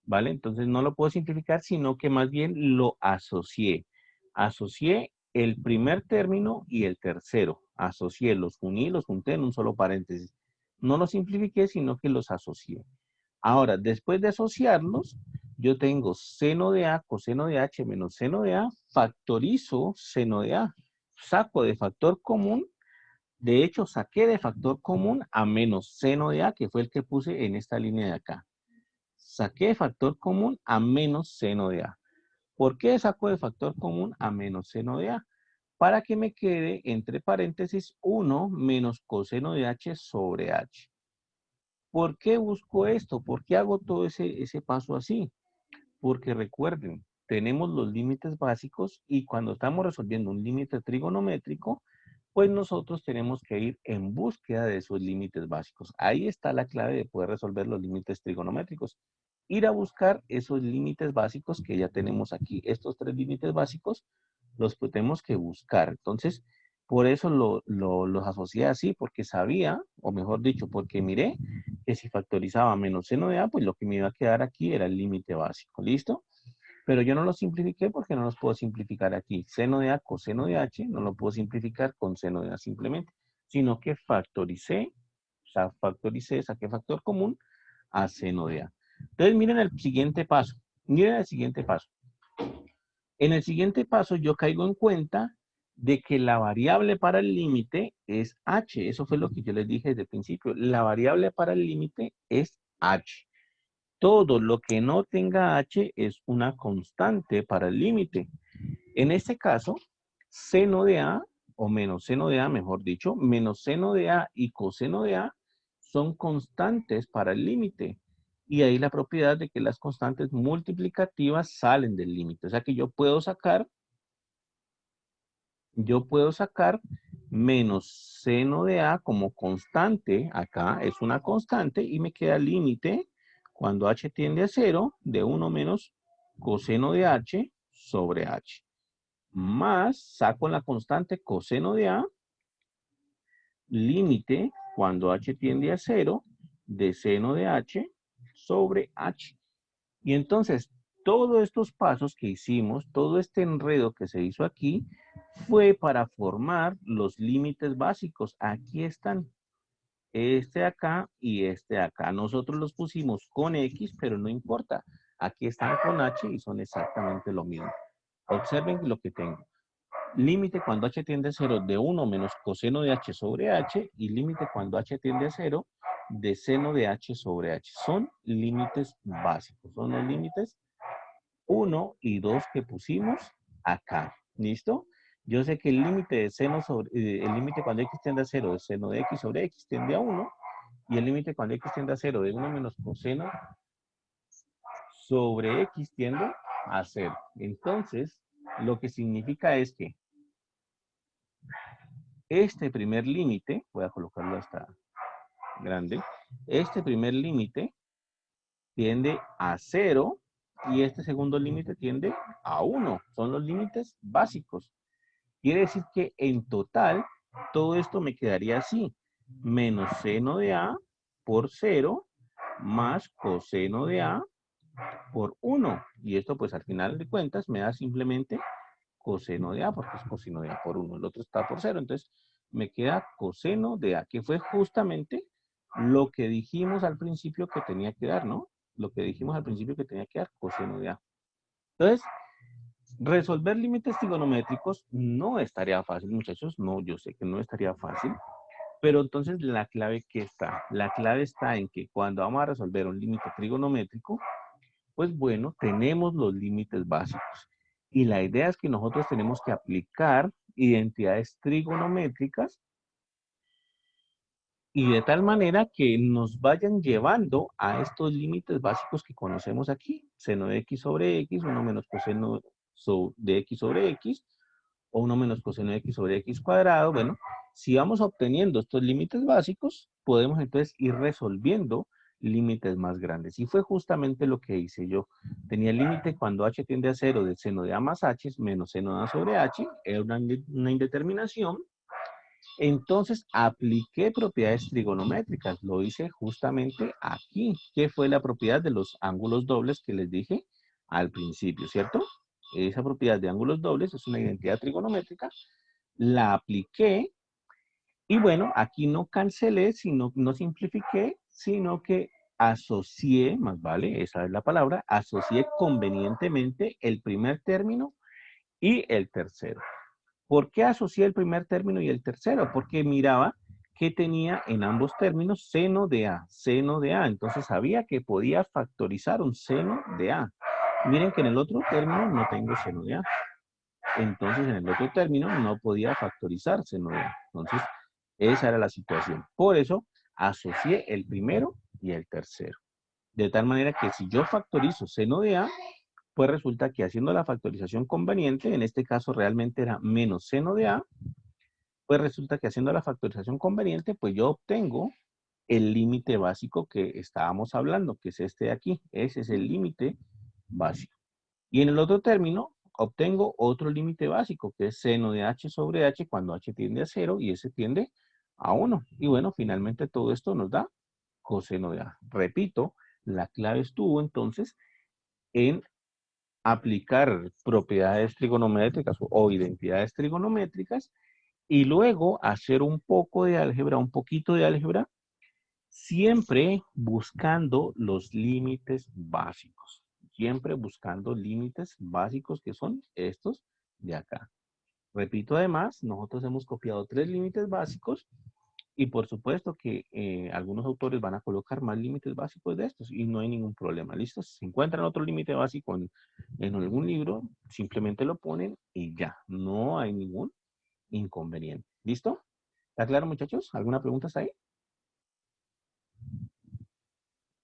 ¿vale? Entonces no lo puedo simplificar, sino que más bien lo asocié. Asocié el primer término y el tercero. Asocié, los uní, los junté en un solo paréntesis. No los simplifiqué, sino que los asocié. Ahora, después de asociarlos, yo tengo seno de A, coseno de H menos seno de A, factorizo seno de A. Saco de factor común, de hecho, saqué de factor común a menos seno de A, que fue el que puse en esta línea de acá. Saqué de factor común a menos seno de A. ¿Por qué saco de factor común a menos seno de A? Para que me quede entre paréntesis 1 menos coseno de H sobre H. ¿Por qué busco esto? ¿Por qué hago todo ese paso así? Porque recuerden, tenemos los límites básicos y cuando estamos resolviendo un límite trigonométrico, pues nosotros tenemos que ir en búsqueda de esos límites básicos. Ahí está la clave de poder resolver los límites trigonométricos. Ir a buscar esos límites básicos que ya tenemos aquí. Estos tres límites básicos los tenemos que buscar. Entonces, por eso los asocié así, porque sabía, o mejor dicho, porque miré que si factorizaba menos seno de A, pues lo que me iba a quedar aquí era el límite básico. ¿Listo? Pero yo no lo simplifiqué porque no los puedo simplificar aquí. Seno de A, coseno de H, no lo puedo simplificar con seno de A simplemente, sino que factoricé, o sea, saqué factor común a seno de A. Entonces, miren el siguiente paso. Miren el siguiente paso. En el siguiente paso yo caigo en cuenta de que la variable para el límite es h. Eso fue lo que yo les dije desde el principio. La variable para el límite es h. Todo lo que no tenga h es una constante para el límite. En este caso, seno de a, o menos seno de a, mejor dicho, menos seno de a y coseno de a son constantes para el límite. Y ahí la propiedad de que las constantes multiplicativas salen del límite. O sea que yo puedo sacar menos seno de a como constante, acá es una constante, y me queda límite cuando h tiende a 0 de 1 menos coseno de h sobre h. Más, saco la constante coseno de a, límite cuando h tiende a 0 de seno de h sobre h. Y entonces, todos estos pasos que hicimos, todo este enredo que se hizo aquí, fue para formar los límites básicos. Aquí están. Este de acá y este de acá. Nosotros los pusimos con X, pero no importa. Aquí están con H y son exactamente lo mismo. Observen lo que tengo. Límite cuando h tiende a 0 de 1 menos coseno de h sobre h y límite cuando h tiende a 0 de seno de h sobre h. Son límites básicos. Son los límites 1 y 2 que pusimos acá. ¿Listo? Yo sé que el límite de seno sobre, el límite cuando x tiende a 0 de seno de x sobre x tiende a 1 y el límite cuando x tiende a 0 de 1 menos coseno sobre x tiende a 0. Entonces, lo que significa es que este primer límite, voy a colocarlo hasta grande, este primer límite tiende a 0 y este segundo límite tiende a 1. Son los límites básicos. Quiere decir que en total todo esto me quedaría así. Menos seno de A por 0 más coseno de A por 1. Y esto pues al final de cuentas me da simplemente coseno de A porque es coseno de A por 1. El otro está por 0. Entonces me queda coseno de A, que fue justamente lo que dijimos al principio que tenía que dar, ¿no? Lo que dijimos al principio que tenía que dar, coseno de A. Entonces, resolver límites trigonométricos no estaría fácil, muchachos. No, yo sé que no estaría fácil. Pero entonces la clave ¿qué está? La clave está en que cuando vamos a resolver un límite trigonométrico, pues bueno, tenemos los límites básicos. Y la idea es que nosotros tenemos que aplicar identidades trigonométricas y de tal manera que nos vayan llevando a estos límites básicos que conocemos aquí. Seno de x sobre x, 1 menos coseno de x sobre x, o 1 menos coseno de x sobre x cuadrado. Bueno, si vamos obteniendo estos límites básicos, podemos entonces ir resolviendo límites más grandes. Y fue justamente lo que hice yo. Tenía el límite cuando h tiende a 0 de seno de a más h menos seno de a sobre h. Era una indeterminación. Entonces apliqué propiedades trigonométricas. Lo hice justamente aquí. ¿Qué fue la propiedad de los ángulos dobles que les dije al principio, cierto? Esa propiedad de ángulos dobles es una identidad trigonométrica. La apliqué y bueno, aquí no cancelé, sino no simplifiqué, sino que asocié, más vale, esa es la palabra, asocié convenientemente el primer término y el tercero. ¿Por qué asocié el primer término y el tercero? Porque miraba que tenía en ambos términos seno de A, seno de A. Entonces sabía que podía factorizar un seno de A. Miren que en el otro término no tengo seno de A. Entonces en el otro término no podía factorizar seno de A. Entonces esa era la situación. Por eso asocié el primero y el tercero. De tal manera que si yo factorizo seno de A, pues resulta que haciendo la factorización conveniente, en este caso realmente era menos seno de A, pues resulta que haciendo la factorización conveniente, pues yo obtengo el límite básico que estábamos hablando, que es este de aquí. Ese es el límite básico. Y en el otro término, obtengo otro límite básico, que es seno de h sobre h cuando h tiende a 0 y ese tiende a 1. Y bueno, finalmente todo esto nos da coseno de A. Repito, la clave estuvo entonces en aplicar propiedades trigonométricas o identidades trigonométricas y luego hacer un poco de álgebra, un poquito de álgebra, siempre buscando los límites básicos. Siempre buscando límites básicos que son estos de acá. Repito además, nosotros hemos copiado 3 límites básicos y por supuesto que algunos autores van a colocar más límites básicos de estos y no hay ningún problema. ¿Listo? Si se encuentran otro límite básico en algún libro, simplemente lo ponen y ya. No hay ningún inconveniente. ¿Listo? ¿Está claro, muchachos? ¿Alguna pregunta hasta ahí?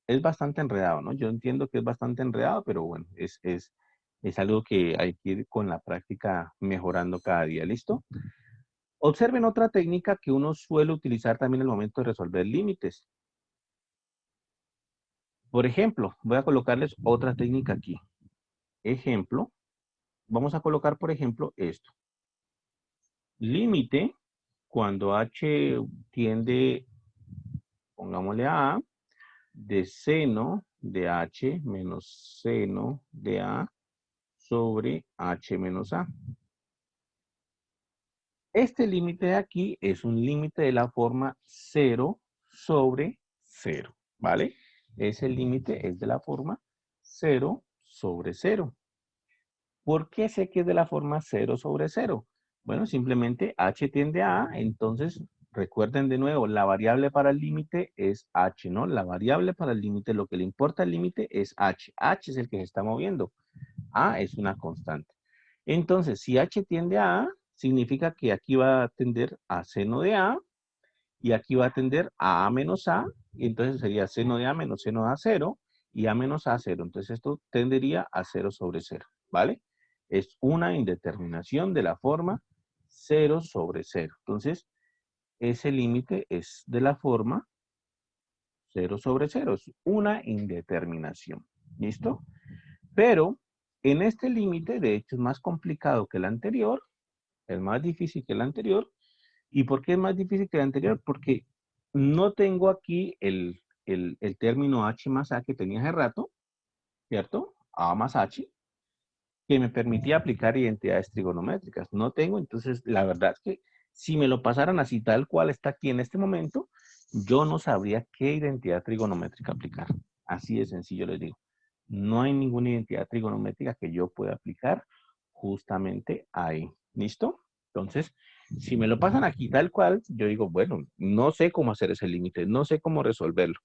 Es bastante enredado, ¿no? Yo entiendo que es bastante enredado, pero bueno, es algo que hay que ir con la práctica mejorando cada día. ¿Listo? Observen otra técnica que uno suele utilizar también en el momento de resolver límites. Por ejemplo, voy a colocarles otra técnica aquí. Ejemplo, vamos a colocar, por ejemplo, esto. Límite, cuando h tiende, pongámosle a A, de seno de h menos seno de a sobre h menos a. Este límite de aquí es un límite de la forma 0 sobre 0, ¿vale? Ese límite es de la forma 0 sobre 0. ¿Por qué sé que es de la forma 0 sobre 0? Bueno, simplemente h tiende a A, entonces recuerden de nuevo, la variable para el límite es h, ¿no? La variable para el límite, lo que le importa al límite es h. H es el que se está moviendo. A es una constante. Entonces, si h tiende a A, significa que aquí va a tender a seno de A y aquí va a tender a A menos A, y entonces sería seno de A menos seno de A 0 y A menos A 0. Entonces esto tendería a 0 sobre 0, ¿vale? Es una indeterminación de la forma 0 sobre 0. Entonces, ese límite es de la forma 0 sobre 0. Es una indeterminación. ¿Listo? Pero en este límite, de hecho, es más complicado que el anterior. Es más difícil que el anterior. ¿Y por qué es más difícil que el anterior? Porque no tengo aquí el término h más a que tenía hace rato, ¿cierto? A más h, que me permitía aplicar identidades trigonométricas. No tengo, entonces la verdad es que si me lo pasaran así tal cual está aquí en este momento, yo no sabría qué identidad trigonométrica aplicar. Así de sencillo les digo. No hay ninguna identidad trigonométrica que yo pueda aplicar justamente ahí. ¿Listo? Entonces, si me lo pasan aquí tal cual, yo digo, bueno, no sé cómo hacer ese límite, no sé cómo resolverlo.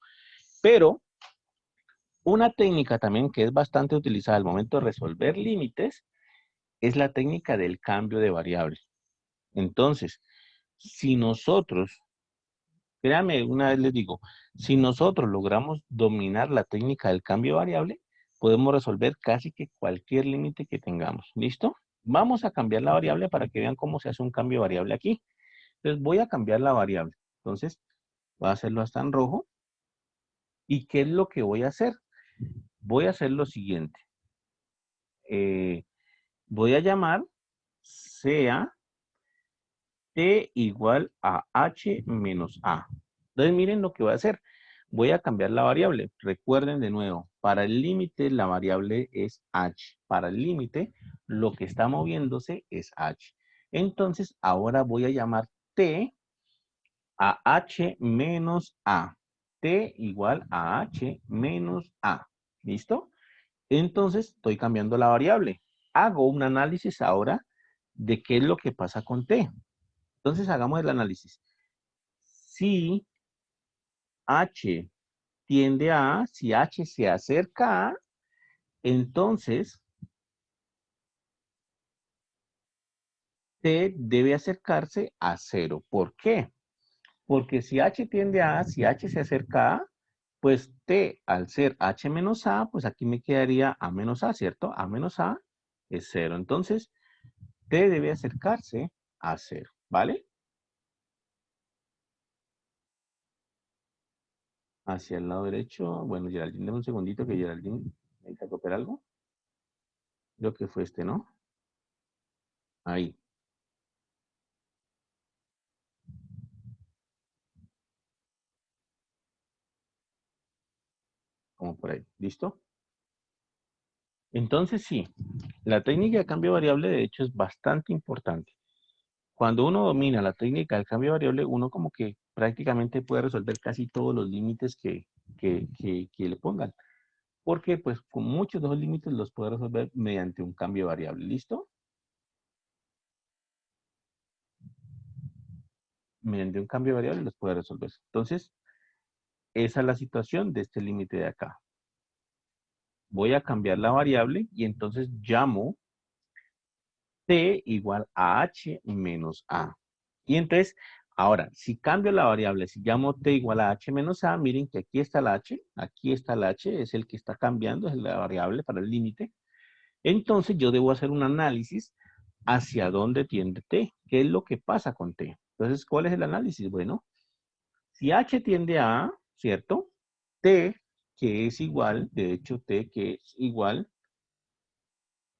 Pero una técnica también que es bastante utilizada al momento de resolver límites es la técnica del cambio de variable. Entonces, si nosotros, créanme, una vez les digo, si nosotros logramos dominar la técnica del cambio de variable, podemos resolver casi que cualquier límite que tengamos. ¿Listo? Vamos a cambiar la variable para que vean cómo se hace un cambio de variable aquí. Entonces voy a cambiar la variable. Entonces voy a hacerlo hasta en rojo. ¿Y qué es lo que voy a hacer? Voy a hacer lo siguiente. Voy a llamar sea t igual a h menos a. Entonces miren lo que voy a hacer. Voy a cambiar la variable. Recuerden de nuevo, para el límite la variable es h. Para el límite lo que está moviéndose es h. Entonces ahora voy a llamar t a h menos a. T igual a h menos a. ¿Listo? Entonces estoy cambiando la variable. Hago un análisis ahora de qué es lo que pasa con t. Entonces hagamos el análisis. Si h tiende a A, si h se acerca a A, entonces t debe acercarse a 0. ¿Por qué? Porque si h tiende a A, si h se acerca a A, pues t al ser h menos a, pues aquí me quedaría a menos a, ¿cierto? A menos a es 0. Entonces, t debe acercarse a 0, ¿vale? Hacia el lado derecho. Bueno, Geraldine, dame un segundito que Geraldine necesita copiar algo. Creo que fue este, ¿no? Ahí. Como por ahí. ¿Listo? Entonces sí, la técnica de cambio de variable de hecho es bastante importante. Cuando uno domina la técnica del cambio de variable, uno como que prácticamente puede resolver casi todos los límites que le pongan. Porque pues con muchos de los límites los puede resolver mediante un cambio de variable. ¿Listo? Mediante un cambio de variable los puede resolver. Entonces, esa es la situación de este límite de acá. Voy a cambiar la variable y entonces llamo t igual a h menos a. Y entonces, ahora, si cambio la variable, si llamo t igual a h menos a, miren que aquí está el h, es el que está cambiando, es la variable para el límite. Entonces, yo debo hacer un análisis hacia dónde tiende t, qué es lo que pasa con t. Entonces, ¿cuál es el análisis? Bueno, si h tiende a A, ¿cierto? T, que es igual, de hecho, t que es igual,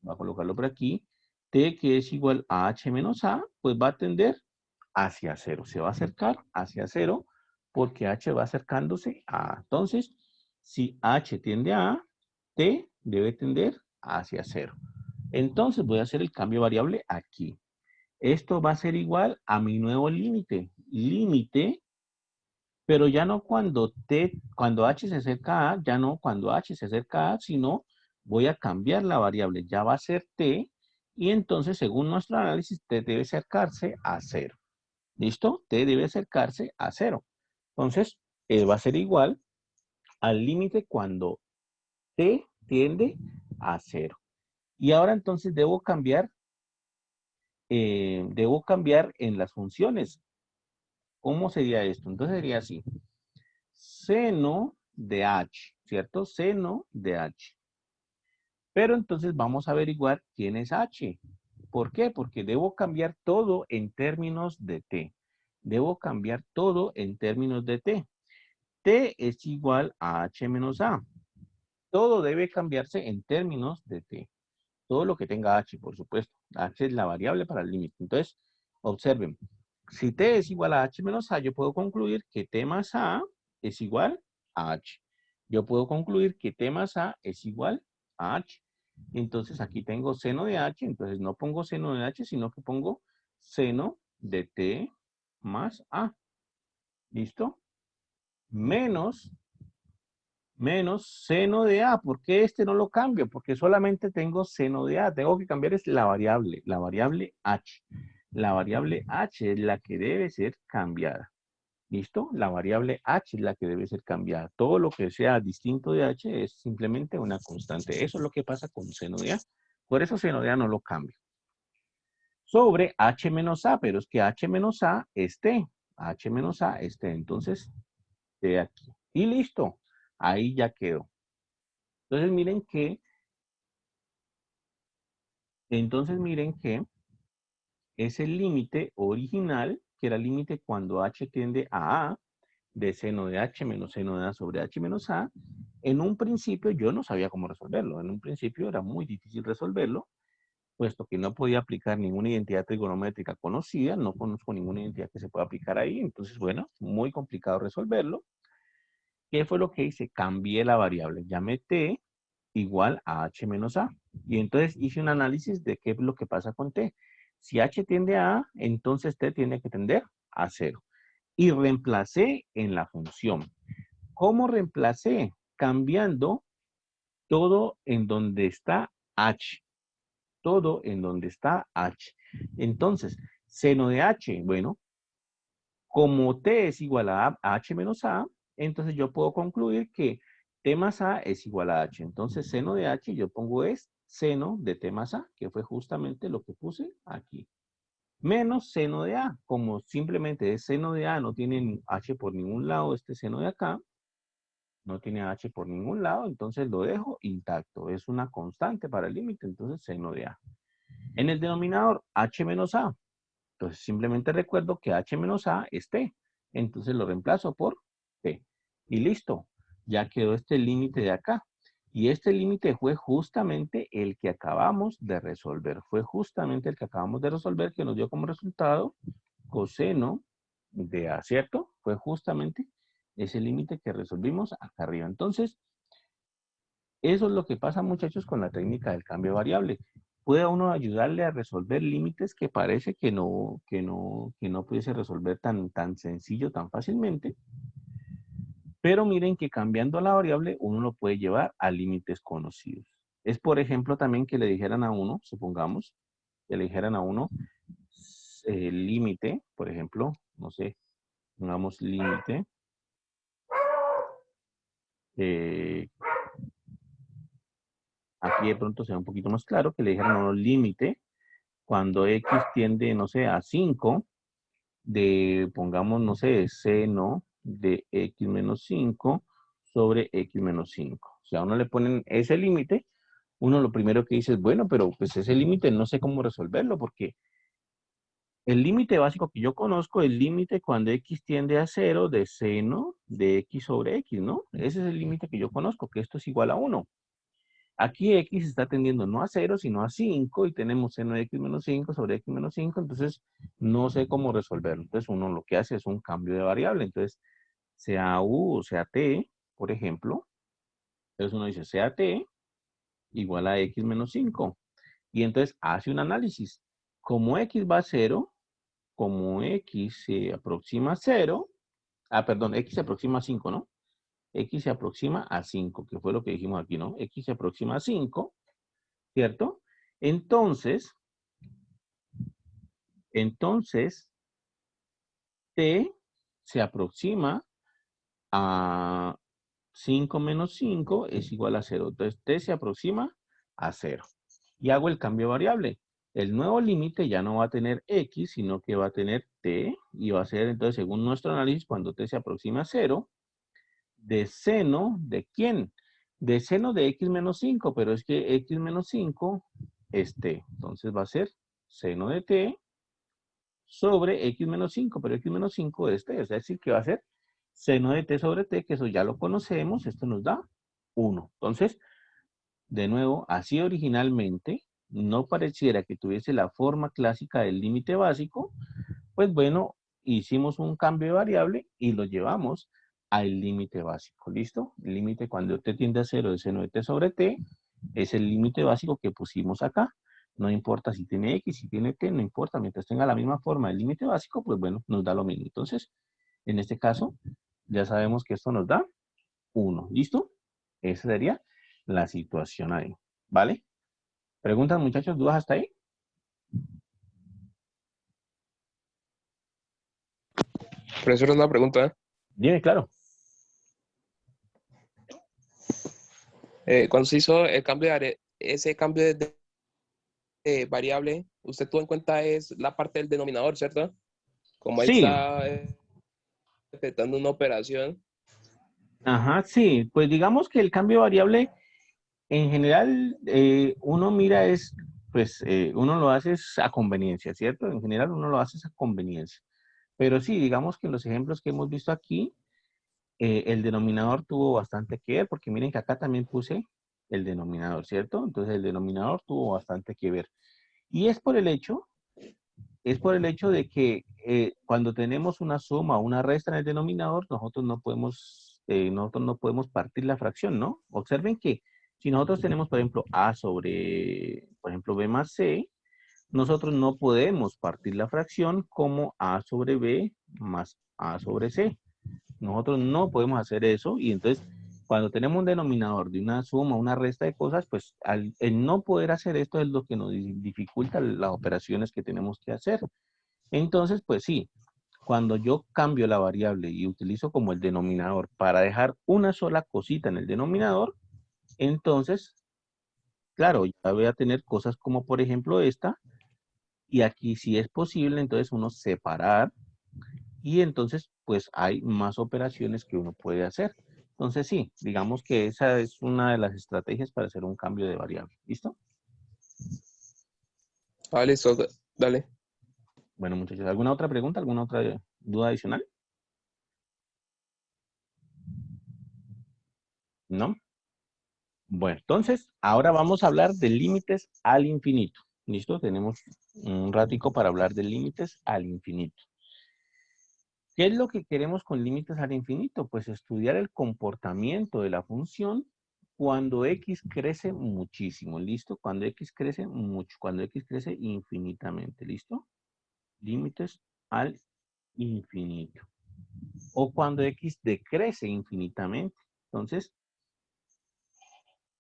voy a colocarlo por aquí, t que es igual a h menos a, pues va a tender hacia 0. Se va a acercar hacia 0 porque h va acercándose a A. Entonces, Si h tiende a A, t debe tender hacia 0. Entonces voy a hacer el cambio de variable aquí. Esto va a ser igual a mi nuevo límite. Límite, pero ya no cuando h se acerca a A, ya no cuando h se acerca a A, sino voy a cambiar la variable. Ya va a ser t, y entonces según nuestro análisis, t debe acercarse a 0. ¿Listo? T debe acercarse a 0. Entonces, va a ser igual al límite cuando t tiende a 0. Y ahora entonces debo cambiar en las funciones. ¿Cómo sería esto? Entonces sería así. Seno de h, ¿cierto? Seno de h. Pero entonces vamos a averiguar quién es h. ¿Por qué? Porque debo cambiar todo en términos de t. Debo cambiar todo en términos de t. T es igual a h menos a. Todo debe cambiarse en términos de t. Todo lo que tenga h, por supuesto. H es la variable para el límite. Entonces, observen. Si t es igual a h menos a, yo puedo concluir que t más a es igual a h. Yo puedo concluir que t más a es igual a h. Entonces, aquí tengo seno de h. Entonces, no pongo seno de h, sino que pongo seno de t más a. ¿Listo? Menos seno de A. ¿Por qué este no lo cambio? Porque solamente tengo seno de A. Tengo que cambiar es la variable h. La variable h es la que debe ser cambiada. ¿Listo? La variable h es la que debe ser cambiada. Todo lo que sea distinto de h es simplemente una constante. Eso es lo que pasa con seno de A. Por eso seno de A no lo cambio. Sobre h menos a, pero es que h menos a es t. H menos a es t. Entonces, t aquí. Y listo. Ahí ya quedó. Entonces miren que es el límite original, que era el límite cuando h tiende a A, de seno de h menos seno de A sobre h menos a. En un principio yo no sabía cómo resolverlo. En un principio era muy difícil resolverlo, puesto que no podía aplicar ninguna identidad trigonométrica conocida. No conozco ninguna identidad que se pueda aplicar ahí. Entonces, bueno, muy complicado resolverlo. ¿Qué fue lo que hice? Cambié la variable. Llamé t igual a h menos a. Y entonces hice un análisis de qué es lo que pasa con t. Si h tiende a A, entonces t tiene que tender a 0. Y reemplacé en la función. ¿Cómo reemplacé? Cambiando todo en donde está h. Todo en donde está h. Entonces, seno de h, bueno, como t es igual a h menos a, entonces yo puedo concluir que t más a es igual a h. Entonces, seno de h yo pongo es seno de t más a, que fue justamente lo que puse aquí. Menos seno de a. Como simplemente es seno de a, no tiene h por ningún lado, este seno de acá, no tiene h por ningún lado, entonces lo dejo intacto. Es una constante para el límite, entonces seno de a. En el denominador, h menos a. Entonces simplemente recuerdo que h menos a es t. Entonces lo reemplazo por t. Y listo. Ya quedó este límite de acá. Y este límite fue justamente el que acabamos de resolver. Fue justamente el que acabamos de resolver que nos dio como resultado coseno de a, ¿cierto? Fue justamente ese límite que resolvimos acá arriba. Entonces, eso es lo que pasa, muchachos, con la técnica del cambio de variable. Puede uno ayudarle a resolver límites que parece que no pudiese resolver tan sencillo, tan fácilmente. Pero miren que cambiando la variable, uno lo puede llevar a límites conocidos. Es, por ejemplo, también que le dijeran a uno, supongamos, que le dijeran a uno el límite, por ejemplo, no sé, pongamos límite. Aquí de pronto sea un poquito más claro, que le dijeran a uno límite cuando x tiende, no sé, a 5, de, pongamos, no sé, seno de x menos 5 sobre x menos 5. O sea, a uno le ponen ese límite, uno lo primero que dice es, bueno, pero pues ese límite no sé cómo resolverlo, porque el límite básico que yo conozco es el límite cuando x tiende a 0 de seno de x sobre x, ¿no? Ese es el límite que yo conozco, que esto es igual a 1. Aquí x está tendiendo no a 0, sino a 5, y tenemos seno de x menos 5 sobre x menos 5, entonces no sé cómo resolverlo. Entonces uno lo que hace es un cambio de variable. Entonces, sea u o sea t, por ejemplo, Entonces uno dice sea t igual a x menos 5. Y entonces hace un análisis. Como x va a 0, como x se aproxima a 0, perdón, x se aproxima a 5, ¿no? X se aproxima a 5, que fue lo que dijimos aquí, ¿no? X se aproxima a 5, ¿cierto? Entonces, t se aproxima a 5 menos 5 es igual a 0. Entonces, t se aproxima a 0. Y hago el cambio de variable. El nuevo límite ya no va a tener x, sino que va a tener t. Y va a ser, entonces, según nuestro análisis, cuando t se aproxima a 0, de seno, ¿de quién? De seno de x menos 5, pero es que x menos 5 es t. Entonces va a ser seno de t sobre x menos 5, pero x menos 5 es t. Es decir, que va a ser seno de t sobre t, que eso ya lo conocemos. Esto nos da 1. Entonces, de nuevo, así originalmente, no pareciera que tuviese la forma clásica del límite básico, pues bueno, hicimos un cambio de variable y lo llevamos al límite básico. ¿Listo? El límite cuando t tiende a 0 de seno de t sobre t es el límite básico que pusimos acá. No importa si tiene x, si tiene t, no importa. Mientras tenga la misma forma del límite básico, pues bueno, nos da lo mismo. Entonces, en este caso, ya sabemos que esto nos da 1. ¿Listo? Esa sería la situación ahí. ¿Vale? ¿Preguntas, muchachos? ¿Dudas hasta ahí? Profesor, una pregunta. Dime, claro. Cuando se hizo el cambio ese cambio de variable, usted tuvo en cuenta es la parte del denominador, ¿cierto? Como ahí Sí. está efectuando una operación. Ajá, sí. Pues digamos que el cambio de variable, en general, uno mira es, pues, uno lo hace es a conveniencia, ¿cierto? En general, uno lo hace es a conveniencia. Pero sí, digamos que en los ejemplos que hemos visto aquí, el denominador tuvo bastante que ver, porque miren que acá también puse el denominador, ¿cierto? Entonces, el denominador tuvo bastante que ver. Y es por el hecho de que cuando tenemos una suma o una resta en el denominador, nosotros no podemos partir la fracción, ¿no? Observen que si nosotros tenemos, por ejemplo, A sobre, por ejemplo, B más C, nosotros no podemos partir la fracción como A sobre B más A sobre C. Nosotros no podemos hacer eso y entonces cuando tenemos un denominador de una suma, una resta de cosas, pues el no poder hacer esto es lo que nos dificulta las operaciones que tenemos que hacer. Entonces, pues sí, cuando yo cambio la variable y utilizo como el denominador para dejar una sola cosita en el denominador, entonces, claro, ya voy a tener cosas como por ejemplo esta, y aquí si es posible, entonces uno separar, y entonces pues hay más operaciones que uno puede hacer. Entonces sí, digamos que esa es una de las estrategias para hacer un cambio de variable. ¿Listo? Ah, listo, dale. Bueno, muchachos, ¿alguna otra pregunta? ¿Alguna otra duda adicional? ¿No? Bueno, entonces, ahora vamos a hablar de límites al infinito. ¿Listo? Tenemos un ratico para hablar de límites al infinito. ¿Qué es lo que queremos con límites al infinito? Pues estudiar el comportamiento de la función cuando x crece muchísimo. ¿Listo? Cuando x crece mucho, cuando x crece infinitamente. ¿Listo? Límites al infinito. O cuando x decrece infinitamente. Entonces,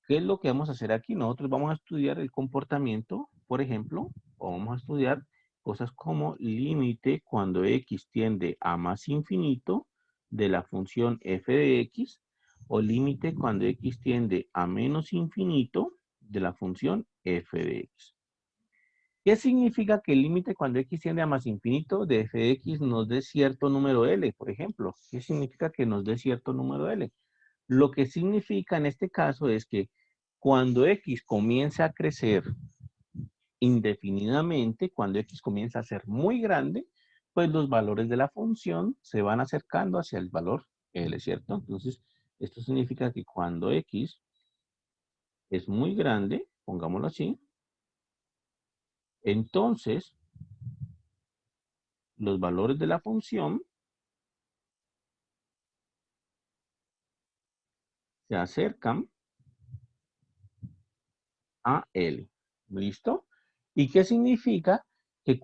¿qué es lo que vamos a hacer aquí? Nosotros vamos a estudiar el comportamiento, por ejemplo, o vamos a estudiar cosas como límite cuando x tiende a más infinito de la función f de x, o límite cuando x tiende a menos infinito de la función f de x. ¿Qué significa que el límite cuando x tiende a más infinito de f de x nos dé cierto número L, por ejemplo? ¿Qué significa que nos dé cierto número L? Lo que significa en este caso es que cuando x comienza a crecer indefinidamente, cuando x comienza a ser muy grande, pues los valores de la función se van acercando hacia el valor L, ¿cierto? Entonces, esto significa que cuando x es muy grande, pongámoslo así, entonces los valores de la función se acercan a L. ¿Listo? ¿Y qué significa? ¿Qué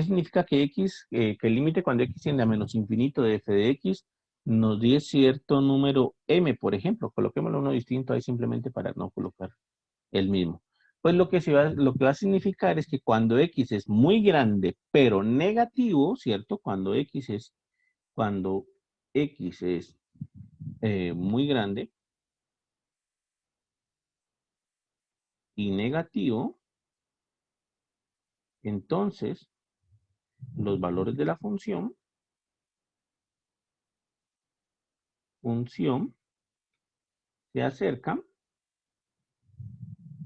significa que que el límite cuando x tiende a menos infinito de f de x nos dé cierto número m, por ejemplo? Coloquémoslo uno distinto ahí simplemente para no colocar el mismo. Pues lo lo que va a significar es que cuando x es muy grande, pero negativo, ¿cierto? Cuando x es muy grande y negativo, entonces los valores de la función se acercan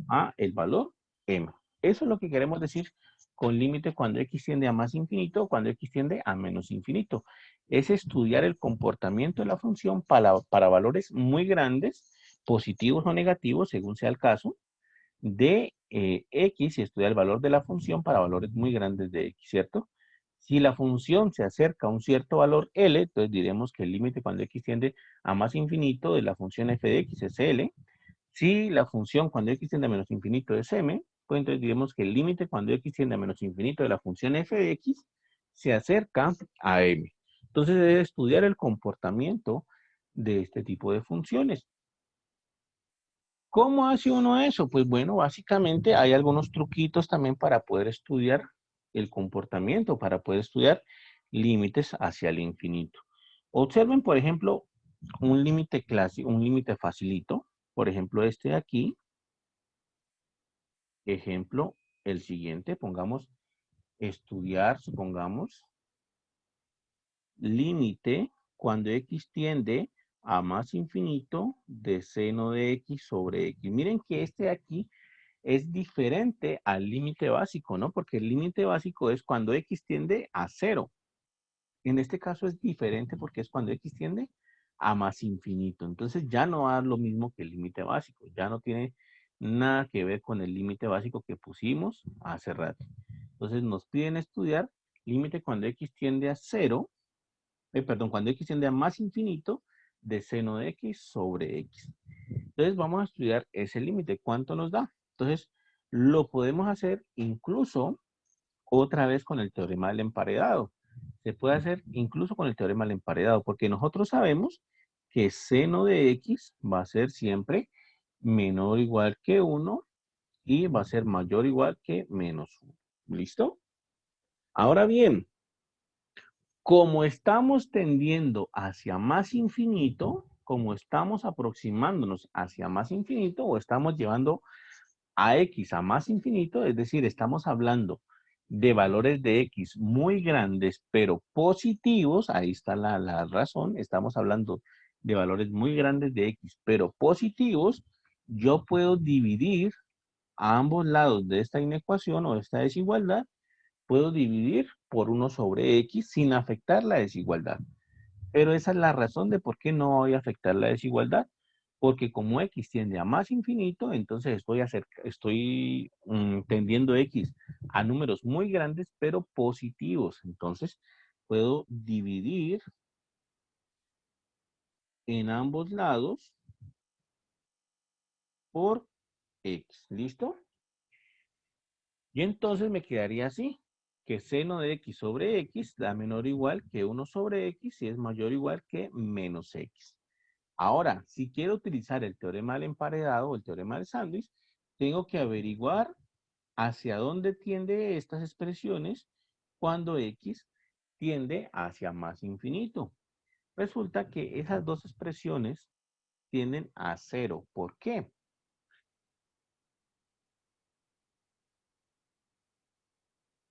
a el valor m. Eso es lo que queremos decir con límite cuando x tiende a más infinito o cuando x tiende a menos infinito. Es estudiar el comportamiento de la función para valores muy grandes, positivos o negativos, según sea el caso, de x y estudiar el valor de la función para valores muy grandes de x, ¿cierto? Si la función se acerca a un cierto valor L, entonces diremos que el límite cuando x tiende a más infinito de la función f de x es L. Si la función cuando x tiende a menos infinito es m, pues entonces diremos que el límite cuando x tiende a menos infinito de la función f de x se acerca a m. Entonces debe estudiar el comportamiento de este tipo de funciones. ¿Cómo hace uno eso? Pues bueno, básicamente hay algunos truquitos también para poder estudiar el comportamiento, para poder estudiar límites hacia el infinito. Observen, por ejemplo, un límite clásico, un límite facilito. Por ejemplo, este de aquí. Ejemplo, el siguiente, pongamos estudiar, supongamos, límite cuando x tiende a más infinito de seno de x sobre x. Miren que este de aquí es diferente al límite básico, ¿no? Porque el límite básico es cuando x tiende a 0. En este caso es diferente porque es cuando x tiende a más infinito. Entonces ya no va a dar lo mismo que el límite básico. Ya no tiene nada que ver con el límite básico que pusimos hace rato. Entonces nos piden estudiar límite cuando x tiende a 0. Perdón, cuando x tiende a más infinito de seno de x sobre x. Entonces vamos a estudiar ese límite. ¿Cuánto nos da? Entonces lo podemos hacer incluso otra vez con el teorema del emparedado. Se puede hacer incluso con el teorema del emparedado, porque nosotros sabemos que seno de x va a ser siempre menor o igual que 1 y va a ser mayor o igual que menos 1. ¿Listo? Ahora bien, como estamos tendiendo hacia más infinito, como estamos aproximándonos hacia más infinito o estamos llevando a x a más infinito, es decir, estamos hablando de valores de x muy grandes, pero positivos, ahí está la razón, estamos hablando de valores muy grandes de x, pero positivos, yo puedo dividir a ambos lados de esta inecuación o de esta desigualdad, puedo dividir por 1 sobre x sin afectar la desigualdad. Pero esa es la razón de por qué no voy a afectar la desigualdad. Porque como x tiende a más infinito, entonces estoy tendiendo x a números muy grandes, pero positivos. Entonces, puedo dividir en ambos lados por x. ¿Listo? Y entonces me quedaría así, que seno de x sobre x da menor o igual que 1 sobre x y es mayor o igual que menos x. Ahora, si quiero utilizar el teorema del emparedado o el teorema del sándwich, tengo que averiguar hacia dónde tiende estas expresiones cuando x tiende hacia más infinito. Resulta que esas dos expresiones tienden a 0. ¿Por qué?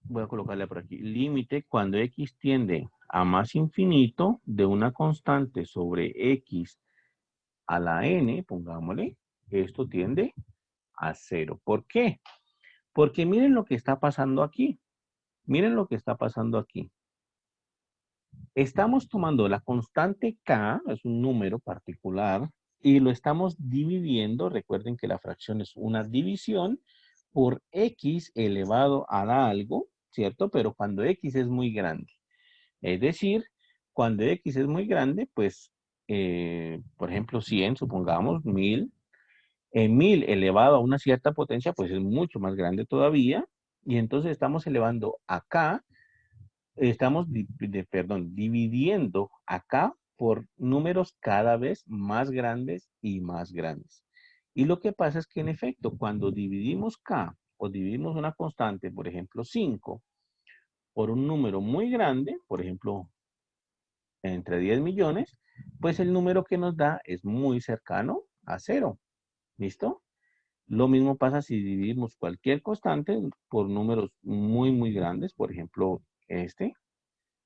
Voy a colocarle por aquí. Límite cuando x tiende a más infinito de una constante sobre x a la n, pongámosle, esto tiende a 0. ¿Por qué? Porque miren lo que está pasando aquí. Miren lo que está pasando aquí. Estamos tomando la constante k, es un número particular, y lo estamos dividiendo. Recuerden que la fracción es una división por x elevado a algo, ¿cierto? Pero cuando x es muy grande. Es decir, cuando x es muy grande, pues, por ejemplo, 100, supongamos, 1000, En 1000 elevado a una cierta potencia, pues es mucho más grande todavía. Y entonces estamos elevando acá, estamos dividiendo acá por números cada vez más grandes y más grandes. Y lo que pasa es que en efecto, cuando dividimos K o dividimos una constante, por ejemplo 5, por un número muy grande, por ejemplo entre 10 millones, pues el número que nos da es muy cercano a 0. ¿Listo? Lo mismo pasa si dividimos cualquier constante por números muy grandes, por ejemplo,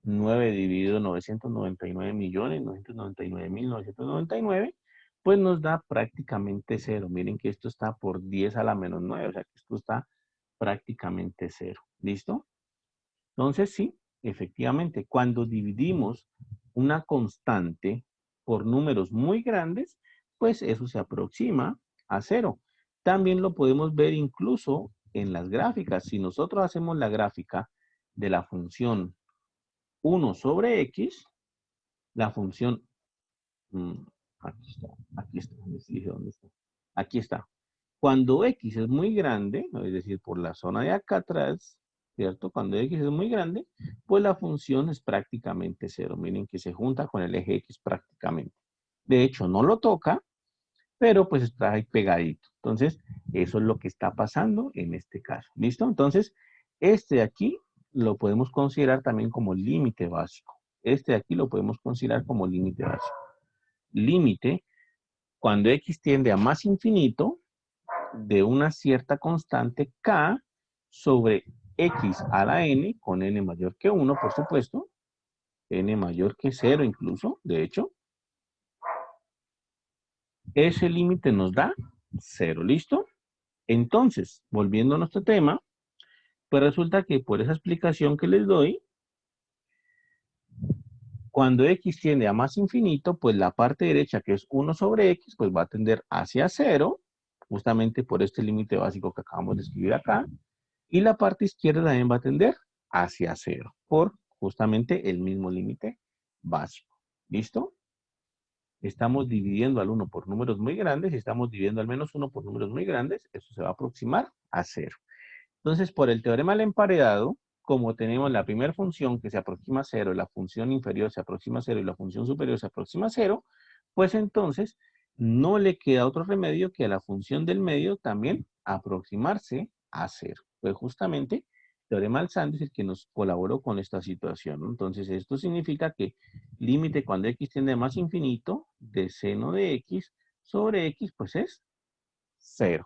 9 dividido 999 millones, 999.999, pues nos da prácticamente 0. Miren que esto está por 10 a la menos 9, o sea que esto está prácticamente 0. ¿Listo? Entonces, sí, efectivamente, cuando dividimos una constante por números muy grandes, pues eso se aproxima a 0. También lo podemos ver incluso en las gráficas. Si nosotros hacemos la gráfica de la función 1 sobre x, la función, aquí está, les dije dónde está. Aquí está. Cuando x es muy grande, es decir, por la zona de acá atrás, ¿cierto? Cuando x es muy grande, pues la función es prácticamente 0. Miren que se junta con el eje x prácticamente. De hecho, no lo toca, pero pues está ahí pegadito. Entonces, eso es lo que está pasando en este caso. ¿Listo? Entonces, este de aquí lo podemos considerar también como límite básico. Este de aquí lo podemos considerar como límite básico. Límite, cuando x tiende a más infinito, de una cierta constante k sobre x a la n, con n mayor que 1, por supuesto, n mayor que 0 incluso, de hecho, ese límite nos da 0, ¿listo? Entonces, volviendo a nuestro tema, pues resulta que por esa explicación que les doy, cuando x tiende a más infinito, pues la parte derecha, que es 1 sobre x, pues va a tender hacia 0, justamente por este límite básico que acabamos de escribir acá, y la parte izquierda también va a tender hacia 0, por justamente el mismo límite básico. ¿Listo? Estamos dividiendo al 1 por números muy grandes y estamos dividiendo al menos 1 por números muy grandes, eso se va a aproximar a 0. Entonces, por el teorema del emparedado, como tenemos la primera función que se aproxima a 0, la función inferior se aproxima a 0 y la función superior se aproxima a 0, pues entonces no le queda otro remedio que a la función del medio también aproximarse a 0. Pues justamente teorema del Sand es el que nos colaboró con esta situación, ¿no? Entonces, esto significa que límite cuando x tiende a más infinito de seno de x sobre x, pues es 0.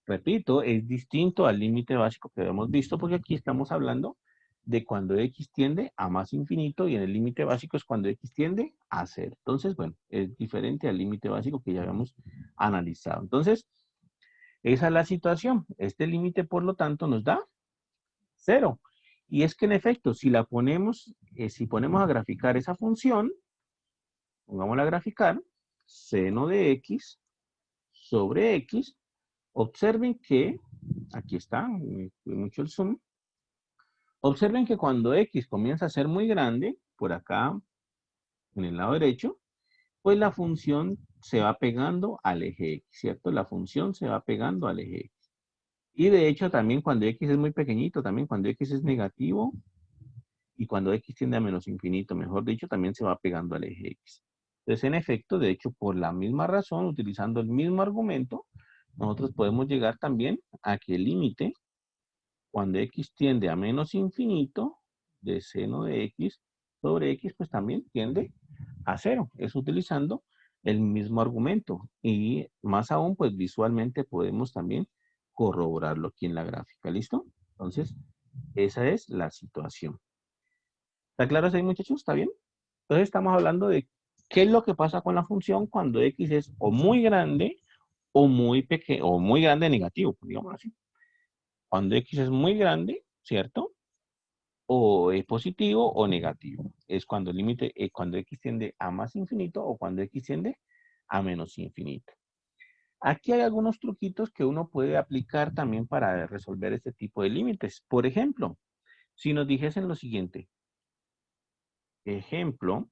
Repito, es distinto al límite básico que habíamos visto porque aquí estamos hablando de cuando x tiende a más infinito y en el límite básico es cuando x tiende a 0. Entonces, bueno, es diferente al límite básico que ya habíamos analizado. Entonces, esa es la situación. Este límite, por lo tanto, nos da 0. Y es que en efecto, si la ponemos, si ponemos a graficar esa función, pongámosla a graficar, seno de x sobre x, observen que, aquí está, mucho el zoom, observen que cuando x comienza a ser muy grande, por acá, en el lado derecho, pues la función se va pegando al eje x, ¿cierto? La función se va pegando al eje x. Y de hecho también cuando x es muy pequeñito, también cuando x es negativo, y cuando x tiende a menos infinito, mejor dicho, también se va pegando al eje x. Entonces, en efecto, de hecho, por la misma razón, utilizando el mismo argumento, nosotros podemos llegar también a que el límite, cuando x tiende a menos infinito, de seno de x sobre x, pues también tiende a 0. Es utilizando el mismo argumento. Y más aún, pues visualmente podemos también corroborarlo aquí en la gráfica. ¿Listo? Entonces, esa es la situación. ¿Está claro eso ahí, muchachos? ¿Está bien? Entonces estamos hablando de qué es lo que pasa con la función cuando x es o muy grande o muy pequeño, o muy grande negativo, digamos así. Cuando x es muy grande, ¿cierto? O es positivo o negativo. Es cuando el límite, cuando x tiende a más infinito o cuando x tiende a menos infinito. Aquí hay algunos truquitos que uno puede aplicar también para resolver este tipo de límites. Por ejemplo, si nos dijesen lo siguiente. Ejemplo,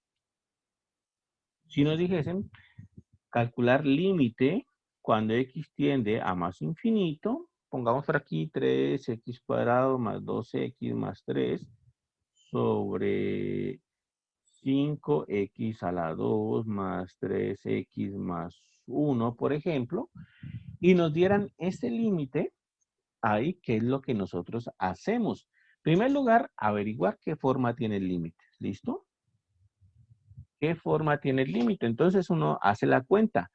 si nos dijesen calcular límite cuando x tiende a más infinito, pongamos por aquí 3x cuadrado más 2x más 3 sobre 5x a la 2 más 3x más 1, por ejemplo, y nos dieran este límite, ahí, ¿qué es lo que nosotros hacemos? En primer lugar, averiguar qué forma tiene el límite. ¿Listo? ¿Qué forma tiene el límite? Entonces uno hace la cuenta.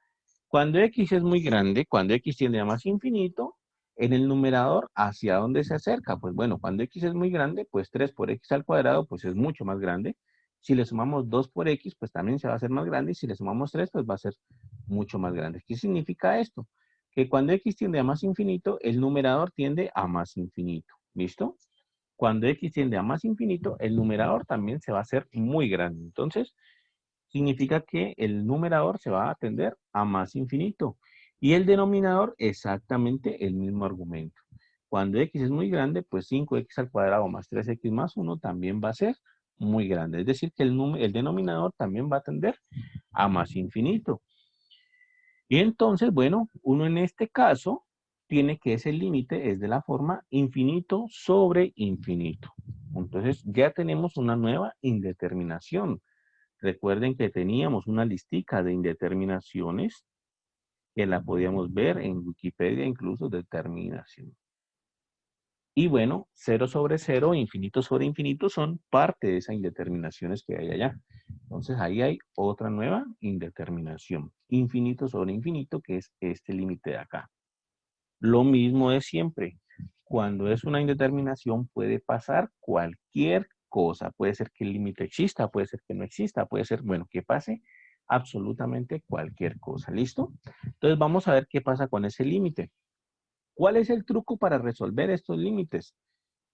Cuando x es muy grande, cuando x tiende a más infinito, en el numerador, ¿hacia dónde se acerca? Pues bueno, cuando x es muy grande, pues 3 por x al cuadrado, pues es mucho más grande. Si le sumamos 2 por x, pues también se va a hacer más grande. Y si le sumamos 3, pues va a ser mucho más grande. ¿Qué significa esto? Que cuando x tiende a más infinito, el numerador tiende a más infinito. ¿Listo? Cuando x tiende a más infinito, el numerador también se va a hacer muy grande. Entonces, significa que el numerador se va a tender a más infinito. Y el denominador, exactamente el mismo argumento. Cuando x es muy grande, pues 5x al cuadrado más 3x más 1 también va a ser muy grande. Es decir, que el denominador también va a tender a más infinito. Y entonces, bueno, uno en este caso tiene que ese límite es de la forma infinito sobre infinito. Entonces, ya tenemos una nueva indeterminación. Recuerden que teníamos una listica de indeterminaciones que la podíamos ver en Wikipedia, incluso determinación. Y bueno, 0 sobre 0, infinito sobre infinito son parte de esas indeterminaciones que hay allá. Entonces ahí hay otra nueva indeterminación. Infinito sobre infinito, que es este límite de acá. Lo mismo de siempre. Cuando es una indeterminación puede pasar cualquier cosa. Puede ser que el límite exista, puede ser que no exista, puede ser, bueno, que pase absolutamente cualquier cosa. ¿Listo? Entonces vamos a ver qué pasa con ese límite. ¿Cuál es el truco para resolver estos límites?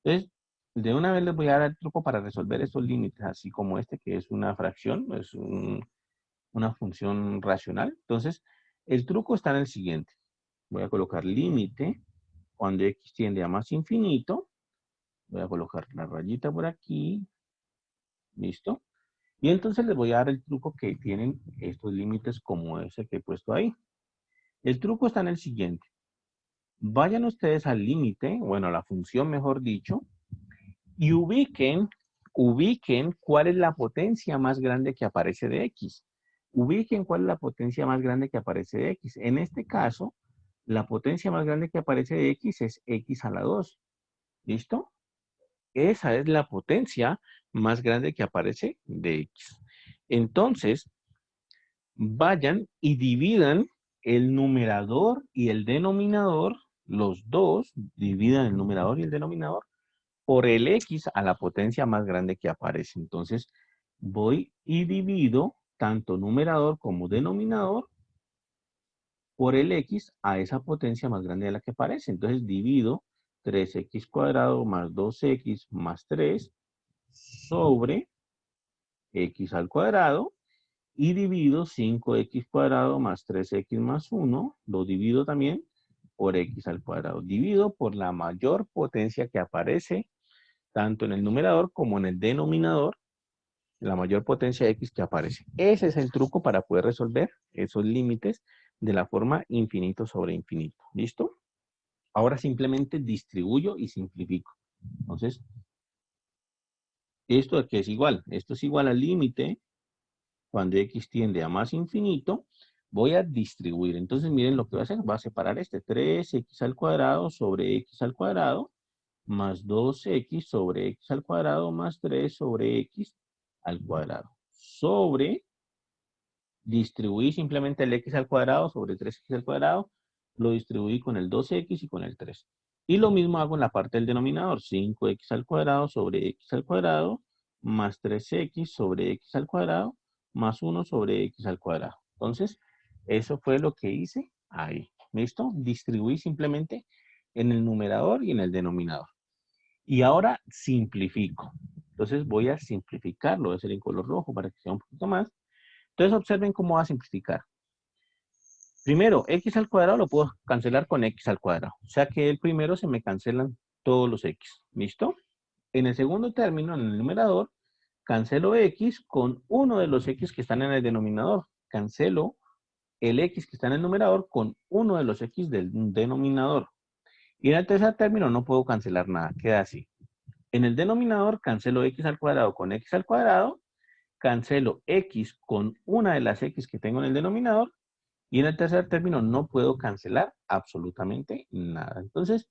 Entonces, de una vez les voy a dar el truco para resolver estos límites, así como este, que es una fracción, es una función racional. Entonces, el truco está en el siguiente. Voy a colocar límite cuando x tiende a más infinito. Voy a colocar la rayita por aquí. ¿Listo? Y entonces les voy a dar el truco que tienen estos límites como ese que he puesto ahí. El truco está en el siguiente. Vayan ustedes al límite, bueno, a la función mejor dicho, y ubiquen cuál es la potencia más grande que aparece de x. Ubiquen cuál es la potencia más grande que aparece de x. En este caso, la potencia más grande que aparece de x es x a la 2. ¿Listo? Esa es la potencia más grande que aparece de x. Entonces, vayan y dividan el numerador y el denominador, los dos, dividan el numerador y el denominador por el x a la potencia más grande que aparece. Entonces, voy y divido tanto numerador como denominador por el x a esa potencia más grande de la que aparece. Entonces, divido 3x cuadrado más 2x más 3 sobre x al cuadrado y divido 5x cuadrado más 3x más 1, lo divido también por x al cuadrado. Divido por la mayor potencia que aparece tanto en el numerador como en el denominador, la mayor potencia de x que aparece. Ese es el truco para poder resolver esos límites de la forma infinito sobre infinito. ¿Listo? Ahora simplemente distribuyo y simplifico. Entonces, esto aquí es igual. Esto es igual al límite cuando x tiende a más infinito. Voy a distribuir. Entonces, miren lo que voy a hacer. Voy a separar este 3x al cuadrado sobre x al cuadrado más 2x sobre x al cuadrado más 3 sobre x al cuadrado. Sobre, distribuí simplemente el x al cuadrado sobre 3x al cuadrado, lo distribuí con el 2x y con el 3. Y lo mismo hago en la parte del denominador, 5x al cuadrado sobre x al cuadrado más 3x sobre x al cuadrado más 1 sobre x al cuadrado. Entonces, eso fue lo que hice ahí. ¿Listo? Distribuí simplemente en el numerador y en el denominador. Y ahora simplifico. Entonces voy a simplificarlo, voy a hacer en color rojo para que sea un poquito más. Entonces observen cómo va a simplificar. Primero, x al cuadrado lo puedo cancelar con x al cuadrado. O sea que el primero se me cancelan todos los x. ¿Listo? En el segundo término, en el numerador, cancelo x con uno de los x que están en el denominador. Cancelo el x que está en el numerador con uno de los x del denominador. Y en el tercer término no puedo cancelar nada, queda así. En el denominador cancelo x al cuadrado con x al cuadrado, cancelo x con una de las x que tengo en el denominador, y en el tercer término no puedo cancelar absolutamente nada. Entonces,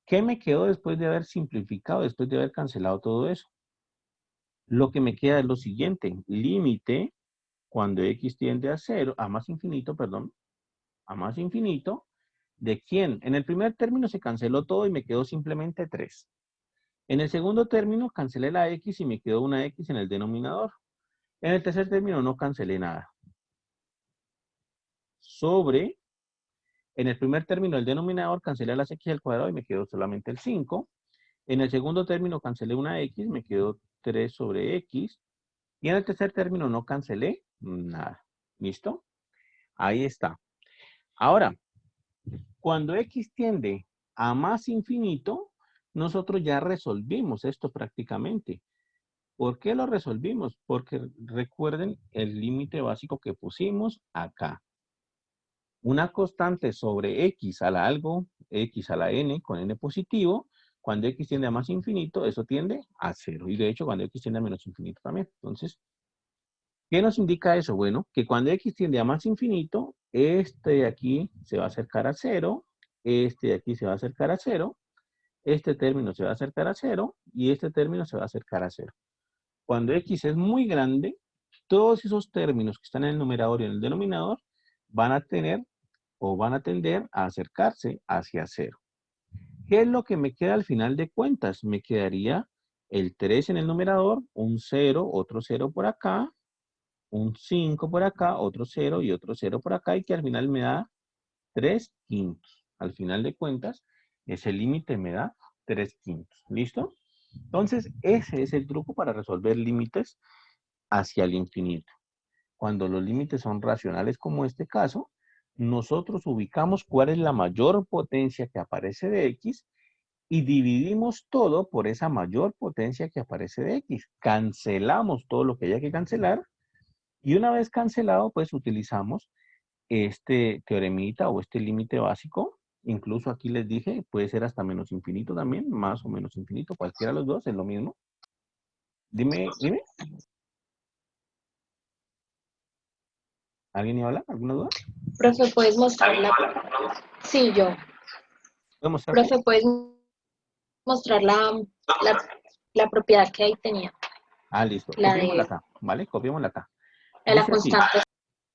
¿qué me quedó después de haber simplificado, después de haber cancelado todo eso? Lo que me queda es lo siguiente, límite cuando x tiende a 0, a más infinito, perdón, a más infinito, ¿de quién? En el primer término se canceló todo y me quedó simplemente 3. En el segundo término cancelé la x y me quedó una x en el denominador. En el tercer término no cancelé nada. Sobre, en el primer término del denominador cancelé las x al cuadrado y me quedó solamente el 5. En el segundo término cancelé una x, me quedó 3 sobre x. Y en el tercer término no cancelé nada. ¿Listo? Ahí está. Ahora, cuando x tiende a más infinito, nosotros ya resolvimos esto prácticamente. ¿Por qué lo resolvimos? Porque recuerden el límite básico que pusimos acá. Una constante sobre x a la algo, x a la n con n positivo, cuando x tiende a más infinito, eso tiende a 0. Y de hecho, cuando x tiende a menos infinito también. Entonces, ¿qué nos indica eso? Bueno, que cuando x tiende a más infinito, este de aquí se va a acercar a 0, este de aquí se va a acercar a 0, este término se va a acercar a 0 y este término se va a acercar a 0. Cuando x es muy grande, todos esos términos que están en el numerador y en el denominador van a tener o van a tender a acercarse hacia 0. ¿Qué es lo que me queda al final de cuentas? Me quedaría el 3 en el numerador, un 0, otro 0 por acá, un 5 por acá, otro 0 y otro 0 por acá, y que al final me da 3 quintos. Al final de cuentas, ese límite me da 3 quintos. ¿Listo? Entonces, ese es el truco para resolver límites hacia el infinito. Cuando los límites son racionales como este caso, nosotros ubicamos cuál es la mayor potencia que aparece de x y dividimos todo por esa mayor potencia que aparece de x. Cancelamos todo lo que haya que cancelar y una vez cancelado, pues utilizamos este teoremita o este límite básico. Incluso aquí les dije, puede ser hasta menos infinito también, más o menos infinito, cualquiera de los dos es lo mismo. Dime. ¿Alguien iba a hablar? ¿Alguna duda? Profe, ¿puedes mostrarla? Sí, yo. ¿Puedo mostrarte? Profe, ¿puedes mostrar la propiedad que ahí tenía? Ah, listo. La Copiémosla de acá, ¿vale? Copiémosla acá. la Dice así, constante.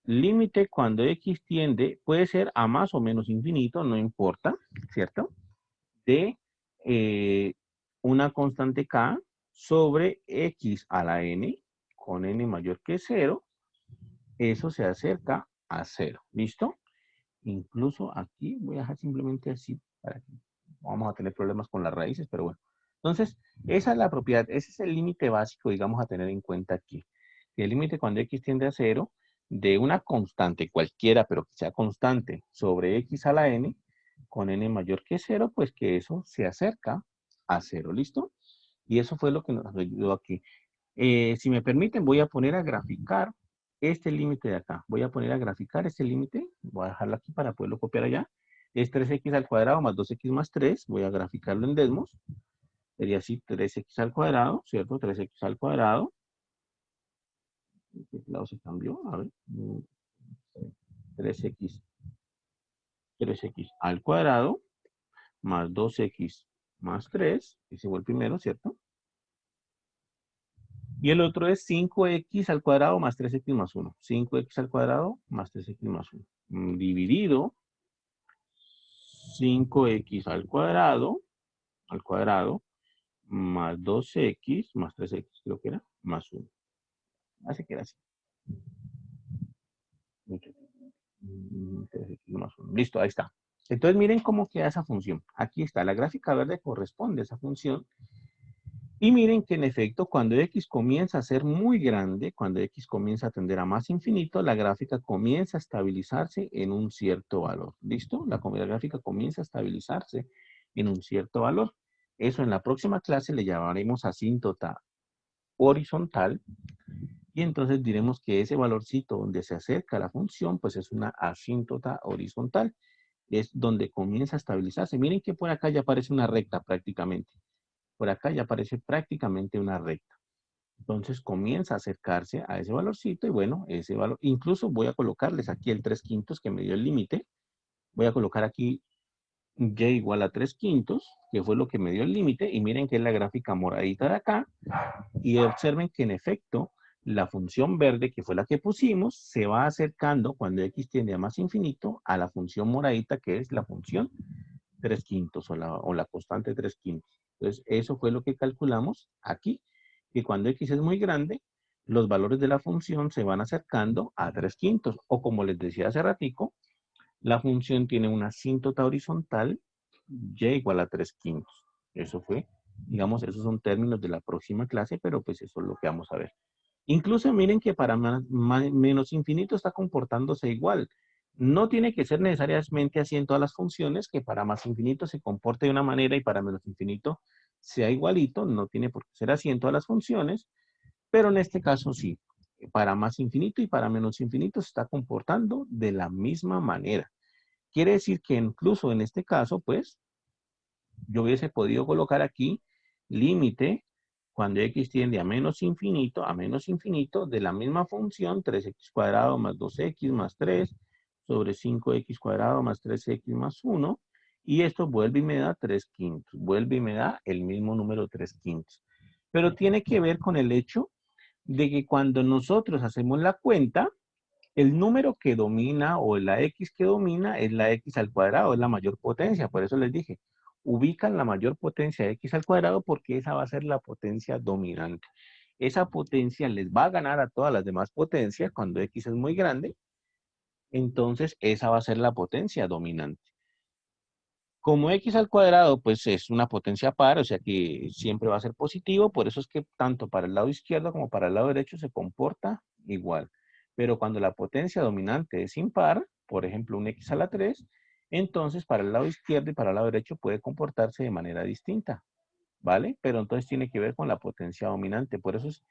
límite cuando x tiende, puede ser a más o menos infinito, no importa, ¿cierto? De una constante k sobre x a la n, con n mayor que 0, eso se acerca a 0, ¿listo? Incluso aquí voy a dejar simplemente así, para que vamos a tener problemas con las raíces, pero bueno. Entonces, esa es la propiedad, ese es el límite básico, digamos, a tener en cuenta aquí. El límite cuando x tiende a 0, de una constante cualquiera, pero que sea constante, sobre x a la n, con n mayor que 0, pues que eso se acerca a 0, ¿listo? Y eso fue lo que nos ayudó aquí. Si me permiten, voy a poner a graficar este límite de acá. Voy a poner a graficar este límite. Voy a dejarlo aquí para poderlo copiar allá. Es 3x al cuadrado más 2x más 3. Voy a graficarlo en desmos. Sería así, 3x al cuadrado, ¿cierto? 3x al cuadrado. ¿Qué lado se cambió? A ver. 3x al cuadrado más 2x más 3. Ese fue el primero, ¿cierto? Y el otro es 5x al cuadrado más 3x más 1. 5x al cuadrado más 3x más 1. Dividido 5x al cuadrado más 2x más 3x, creo que era, más 1. Así que era así. 3x más 1. Listo, ahí está. Entonces miren cómo queda esa función. Aquí está, la gráfica verde corresponde a esa función. Y miren que en efecto, cuando x comienza a ser muy grande, cuando x comienza a tender a más infinito, la gráfica comienza a estabilizarse en un cierto valor. ¿Listo? La gráfica comienza a estabilizarse en un cierto valor. Eso en la próxima clase le llamaremos asíntota horizontal. Y entonces diremos que ese valorcito donde se acerca a la función, pues es una asíntota horizontal. Es donde comienza a estabilizarse. Miren que por acá ya aparece una recta prácticamente. Por acá ya aparece prácticamente una recta. Entonces comienza a acercarse a ese valorcito y bueno, ese valor, incluso voy a colocarles aquí el 3/5 que me dio el límite. Voy a colocar aquí y igual a 3/5, que fue lo que me dio el límite, y miren que es la gráfica moradita de acá, y observen que en efecto, la función verde, que fue la que pusimos, se va acercando cuando x tiende a más infinito a la función moradita, que es la función 3/5 o la constante 3/5. Entonces, eso fue lo que calculamos aquí, que cuando x es muy grande, los valores de la función se van acercando a 3/5, o como les decía hace ratico, la función tiene una asíntota horizontal y igual a 3/5. Eso fue, digamos, esos son términos de la próxima clase, pero pues eso es lo que vamos a ver. Incluso miren que para menos infinito está comportándose igual. No tiene que ser necesariamente así en todas las funciones, que para más infinito se comporte de una manera y para menos infinito sea igualito. No tiene por qué ser así en todas las funciones, pero en este caso sí. Para más infinito y para menos infinito se está comportando de la misma manera. Quiere decir que incluso en este caso, pues, yo hubiese podido colocar aquí límite cuando x tiende a menos infinito, de la misma función, 3x cuadrado más 2x más 3 sobre 5x cuadrado más 3x más 1, y esto vuelve y me da 3/5, vuelve y me da el mismo número 3/5. Pero tiene que ver con el hecho de que cuando nosotros hacemos la cuenta, el número que domina o la x que domina es la x al cuadrado, es la mayor potencia. Por eso les dije, ubican la mayor potencia de x al cuadrado porque esa va a ser la potencia dominante. Esa potencia les va a ganar a todas las demás potencias cuando x es muy grande. Entonces, esa va a ser la potencia dominante. Como x al cuadrado, pues es una potencia par, o sea que siempre va a ser positivo, por eso es que tanto para el lado izquierdo como para el lado derecho se comporta igual. Pero cuando la potencia dominante es impar, por ejemplo un x a la 3, entonces para el lado izquierdo y para el lado derecho puede comportarse de manera distinta, ¿vale? Pero entonces tiene que ver con la potencia dominante, por eso es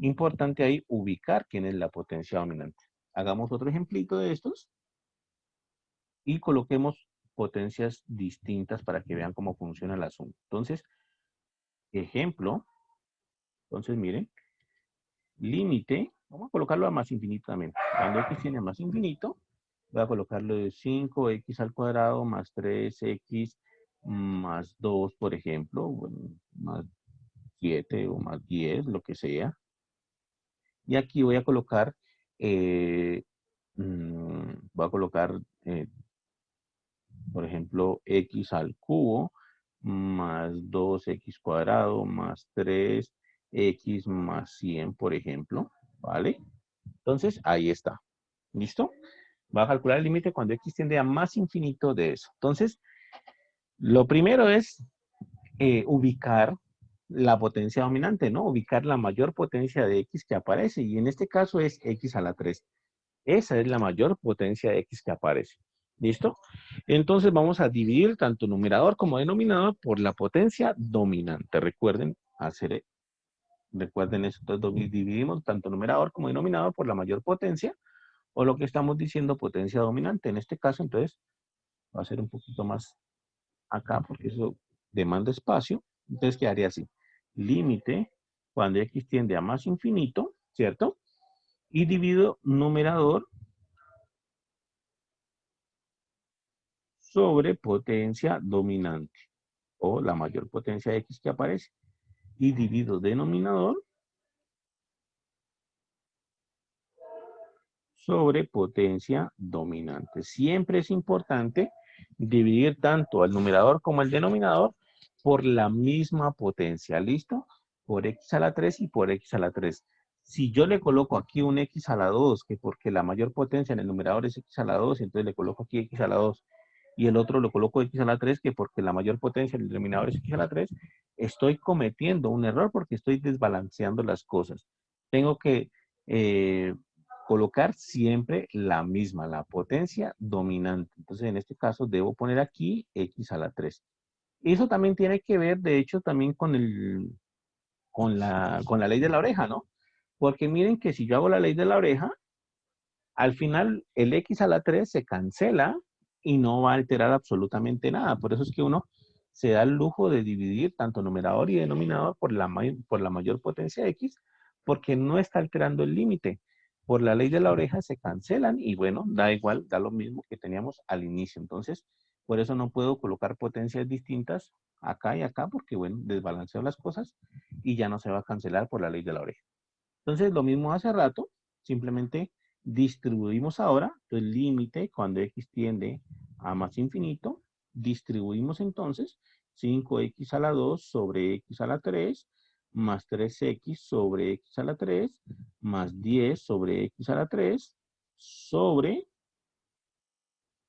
importante ahí ubicar quién es la potencia dominante. Hagamos otro ejemplito de estos y coloquemos potencias distintas para que vean cómo funciona el asunto. Entonces, ejemplo, entonces miren, límite, vamos a colocarlo a más infinito también. Cuando x tiene más infinito, voy a colocarlo de 5x al cuadrado más 3x más 2, por ejemplo, bueno, más 7 o más 10, lo que sea. Y aquí voy a colocar, voy a colocar por ejemplo, x al cubo más 2x cuadrado más 3x más 100, por ejemplo, ¿vale? Entonces, ahí está. ¿Listo? Va a calcular el límite cuando x tiende a más infinito de eso. Entonces, lo primero es ubicar la potencia dominante, ¿no? Ubicar la mayor potencia de x que aparece, y en este caso es x a la 3. Esa es la mayor potencia de x que aparece. ¿Listo? Entonces vamos a dividir tanto numerador como denominador por la potencia dominante. Recuerden eso. Entonces dividimos tanto numerador como denominador por la mayor potencia, o lo que estamos diciendo potencia dominante. En este caso, entonces, va a ser un poquito más acá porque eso demanda espacio. Entonces quedaría así. Límite cuando x tiende a más infinito, ¿cierto? Y divido numerador sobre potencia dominante o la mayor potencia de x que aparece, y divido denominador sobre potencia dominante. Siempre es importante dividir tanto al numerador como al denominador por la misma potencia. ¿Listo? Por x a la 3 y por x a la 3. Si yo le coloco aquí un x a la 2, que porque la mayor potencia en el numerador es x a la 2, entonces le coloco aquí x a la 2, y el otro lo coloco x a la 3, que porque la mayor potencia en el denominador es x a la 3, estoy cometiendo un error porque estoy desbalanceando las cosas. Tengo que colocar siempre la misma, la potencia dominante. Entonces, en este caso, debo poner aquí x a la 3. Eso también tiene que ver, de hecho, también con la ley de la oreja, ¿no? Porque miren que si yo hago la ley de la oreja, al final el x a la 3 se cancela y no va a alterar absolutamente nada. Por eso es que uno se da el lujo de dividir tanto numerador y denominador por la mayor potencia de x, porque no está alterando el límite. Por la ley de la oreja se cancelan y bueno, da igual, da lo mismo que teníamos al inicio. Entonces, por eso no puedo colocar potencias distintas acá y acá, porque bueno, desbalanceo las cosas y ya no se va a cancelar por la ley de la oreja. Entonces, lo mismo hace rato, simplemente distribuimos ahora el límite cuando x tiende a más infinito. Distribuimos entonces 5x a la 2 sobre x a la 3 más 3x sobre x a la 3 más 10 sobre x a la 3 sobre,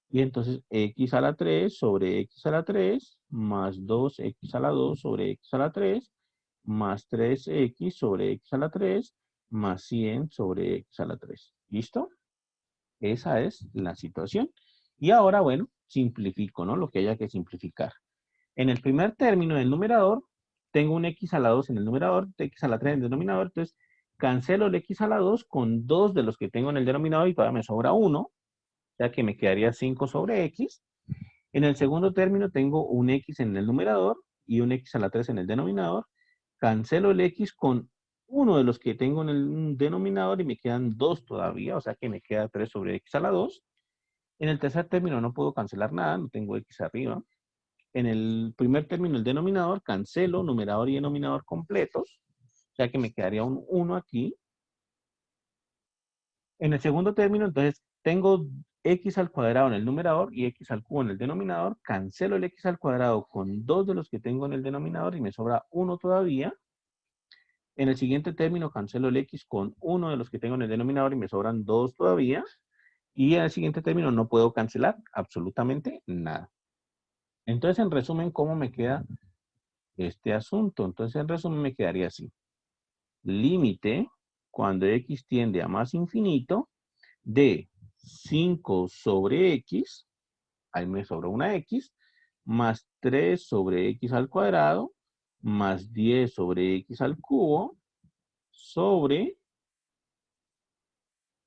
y entonces x a la 3 sobre x a la 3 más 2x a la 2 sobre x a la 3 más 3x sobre x a la 3 más 100 sobre x a la 3. ¿Listo? Esa es la situación. Y ahora, bueno, simplifico, ¿no? Lo que haya que simplificar. En el primer término del numerador, tengo un x a la 2 en el numerador, x a la 3 en el denominador, entonces cancelo el x a la 2 con 2 de los que tengo en el denominador y todavía me sobra 1, ya que me quedaría 5 sobre x. En el segundo término tengo un x en el numerador y un x a la 3 en el denominador. Cancelo el x con uno de los que tengo en el denominador y me quedan 2 todavía, o sea que me queda 3 sobre x a la 2. En el tercer término no puedo cancelar nada, no tengo x arriba. En el primer término, el denominador, cancelo numerador y denominador completos, o sea que me quedaría un 1 aquí. En el segundo término, entonces, tengo x al cuadrado en el numerador y x al cubo en el denominador. Cancelo el x al cuadrado con 2 de los que tengo en el denominador y me sobra 1 todavía. En el siguiente término, cancelo el x con 1 de los que tengo en el denominador y me sobran 2 todavía. Y en el siguiente término no puedo cancelar absolutamente nada. Entonces, en resumen, ¿cómo me queda este asunto? Entonces, en resumen, me quedaría así. Límite, cuando x tiende a más infinito, de 5 sobre x, ahí me sobra una x, más 3 sobre x al cuadrado, más 10 sobre x al cubo, sobre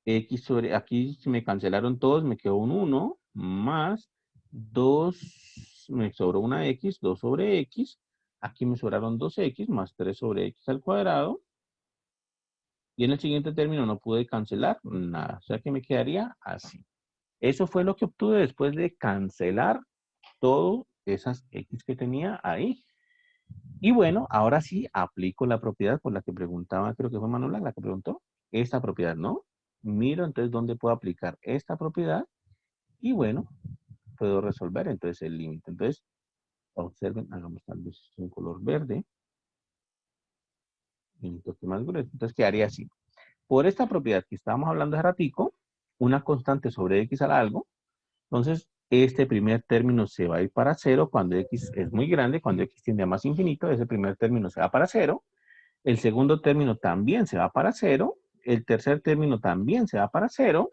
x sobre, aquí se me cancelaron todos, me quedó un 1, más 2, me sobró una x, 2 sobre x, aquí me sobraron 2x, más 3 sobre x al cuadrado, y en el siguiente término no pude cancelar nada, o sea que me quedaría así. Eso fue lo que obtuve después de cancelar todas esas x que tenía ahí. Y bueno, ahora sí aplico la propiedad por la que preguntaba, creo que fue Manuela la que preguntó, esta propiedad, ¿no? Miro entonces dónde puedo aplicar esta propiedad y bueno, puedo resolver entonces el límite. Entonces, observen, hagamos tal vez un color verde y un toque más grueso. Entonces quedaría así. Por esta propiedad que estábamos hablando hace ratico, una constante sobre x al algo, entonces este primer término se va a ir para 0 cuando x es muy grande, cuando x tiende a más infinito, ese primer término se va para 0. El segundo término también se va para 0. El tercer término también se va para 0.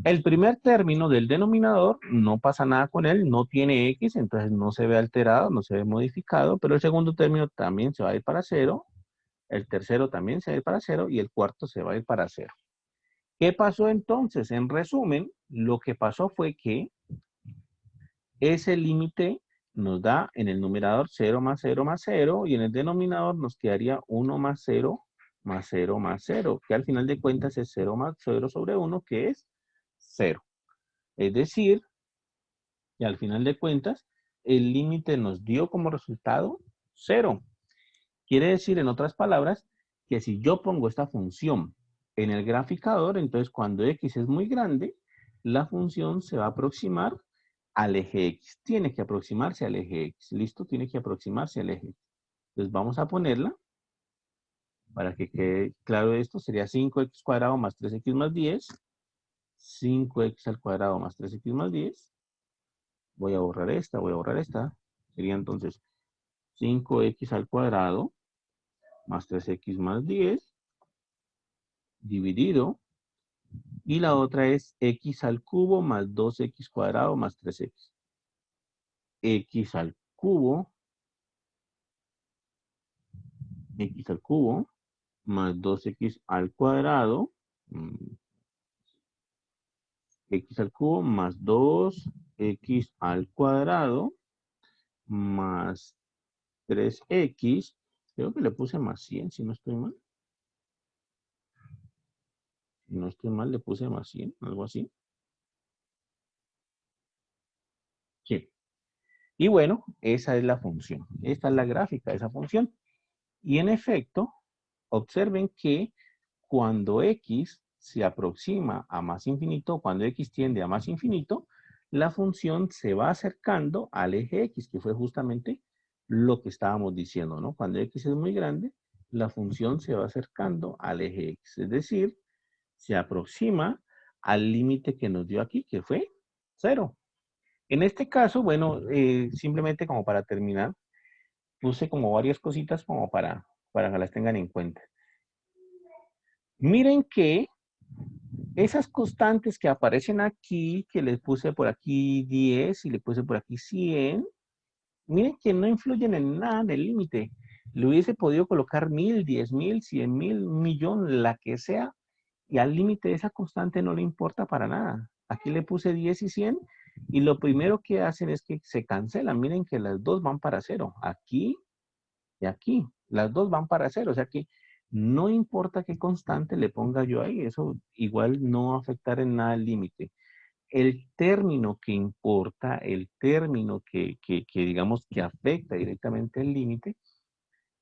El primer término del denominador no pasa nada con él, no tiene x, entonces no se ve alterado, no se ve modificado, pero el segundo término también se va a ir para 0. El tercero también se va a ir para 0 y el cuarto se va a ir para 0. ¿Qué pasó entonces? En resumen, lo que pasó fue que ese límite nos da en el numerador 0 más 0 más 0 y en el denominador nos quedaría 1 más 0 más 0 más 0, que al final de cuentas es 0 más 0 sobre 1, que es 0. Es decir, que al final de cuentas, el límite nos dio como resultado 0. Quiere decir, en otras palabras, que si yo pongo esta función en el graficador, entonces cuando x es muy grande, la función se va a aproximar al eje x. Tiene que aproximarse al eje x. ¿Listo? Tiene que aproximarse al eje x. Entonces vamos a ponerla para que quede claro esto. Sería 5x cuadrado más 3x más 10. 5x al cuadrado más 3x más 10. Voy a borrar esta, voy a borrar esta. Sería entonces 5x al cuadrado más 3x más 10 dividido. Y la otra es x al cubo más 2x cuadrado más 3x. X al cubo más 2x al cuadrado, x al cubo más 2x al cuadrado más 3x, creo que le puse más 100, si no estoy mal. Si no estoy mal, le puse más 100, algo así. Sí. Y bueno, esa es la función. Esta es la gráfica de esa función. Y en efecto, observen que cuando x se aproxima a más infinito, cuando x tiende a más infinito, la función se va acercando al eje x, que fue justamente lo que estábamos diciendo, ¿no? Cuando x es muy grande, la función se va acercando al eje x, es decir, se aproxima al límite que nos dio aquí, que fue 0. En este caso, bueno, simplemente como para terminar, puse como varias cositas como para que las tengan en cuenta. Miren que esas constantes que aparecen aquí, que les puse por aquí 10 y le puse por aquí 100, miren que no influyen en nada en el límite. Le hubiese podido colocar 1000, 10.000, 100.000, 1.000.000, la que sea, y al límite de esa constante no le importa para nada. Aquí le puse 10 y 100, y lo primero que hacen es que se cancelan. Miren que las dos van para 0. Aquí y aquí. Las dos van para 0. O sea que no importa qué constante le ponga yo ahí. Eso igual no va a afectar en nada el límite. El término que importa, el término que digamos que afecta directamente el límite,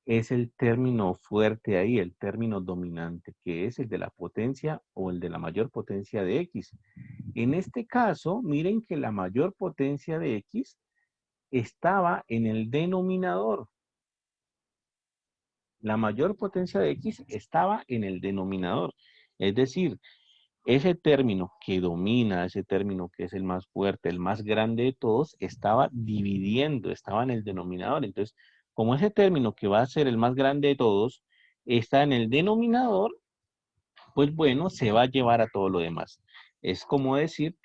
es el término fuerte ahí, el término dominante, que es el de la potencia o el de la mayor potencia de x. En este caso, miren que la mayor potencia de x estaba en el denominador. La mayor potencia de x estaba en el denominador. Es decir, ese término que domina, ese término que es el más fuerte, el más grande de todos, estaba dividiendo, estaba en el denominador. Entonces, como ese término que va a ser el más grande de todos está en el denominador, pues bueno, se va a llevar a todo lo demás. Es como decir,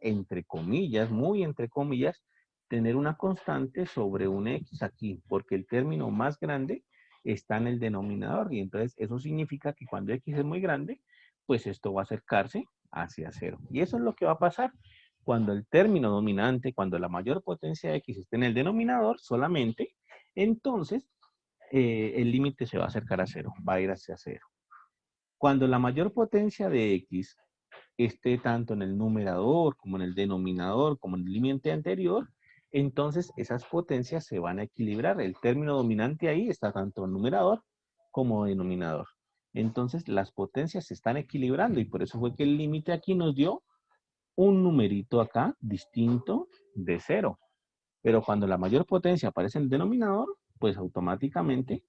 entre comillas, muy entre comillas, tener una constante sobre un x aquí, porque el término más grande está en el denominador, y entonces eso significa que cuando x es muy grande, pues esto va a acercarse hacia 0. Y eso es lo que va a pasar cuando el término dominante, cuando la mayor potencia de x esté en el denominador solamente, entonces el límite se va a acercar a 0, va a ir hacia 0. Cuando la mayor potencia de x esté tanto en el numerador como en el denominador como en el límite anterior, entonces esas potencias se van a equilibrar. El término dominante ahí está tanto en numerador como denominador. Entonces las potencias se están equilibrando y por eso fue que el límite aquí nos dio un numerito acá distinto de 0. Pero cuando la mayor potencia aparece en el denominador, pues automáticamente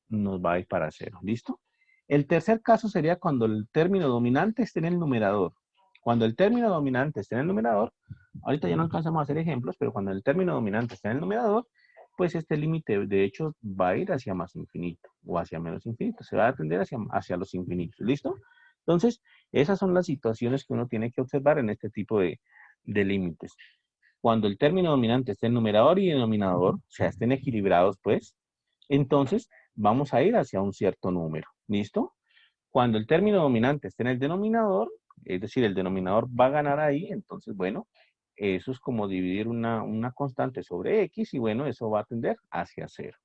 nos va a ir para 0. ¿Listo? El tercer caso sería cuando el término dominante esté en el numerador. Cuando el término dominante esté en el numerador, ahorita ya no alcanzamos a hacer ejemplos, pero cuando el término dominante esté en el numerador, pues este límite de hecho va a ir hacia más infinito o hacia menos infinito. Se va a tender hacia los infinitos. ¿Listo? Entonces, esas son las situaciones que uno tiene que observar en este tipo de límites. Cuando el término dominante esté en numerador y denominador, o sea, estén equilibrados, pues, entonces vamos a ir hacia un cierto número. ¿Listo? Cuando el término dominante esté en el denominador, es decir, el denominador va a ganar ahí, entonces, bueno, eso es como dividir una constante sobre x y, bueno, eso va a tender hacia 0.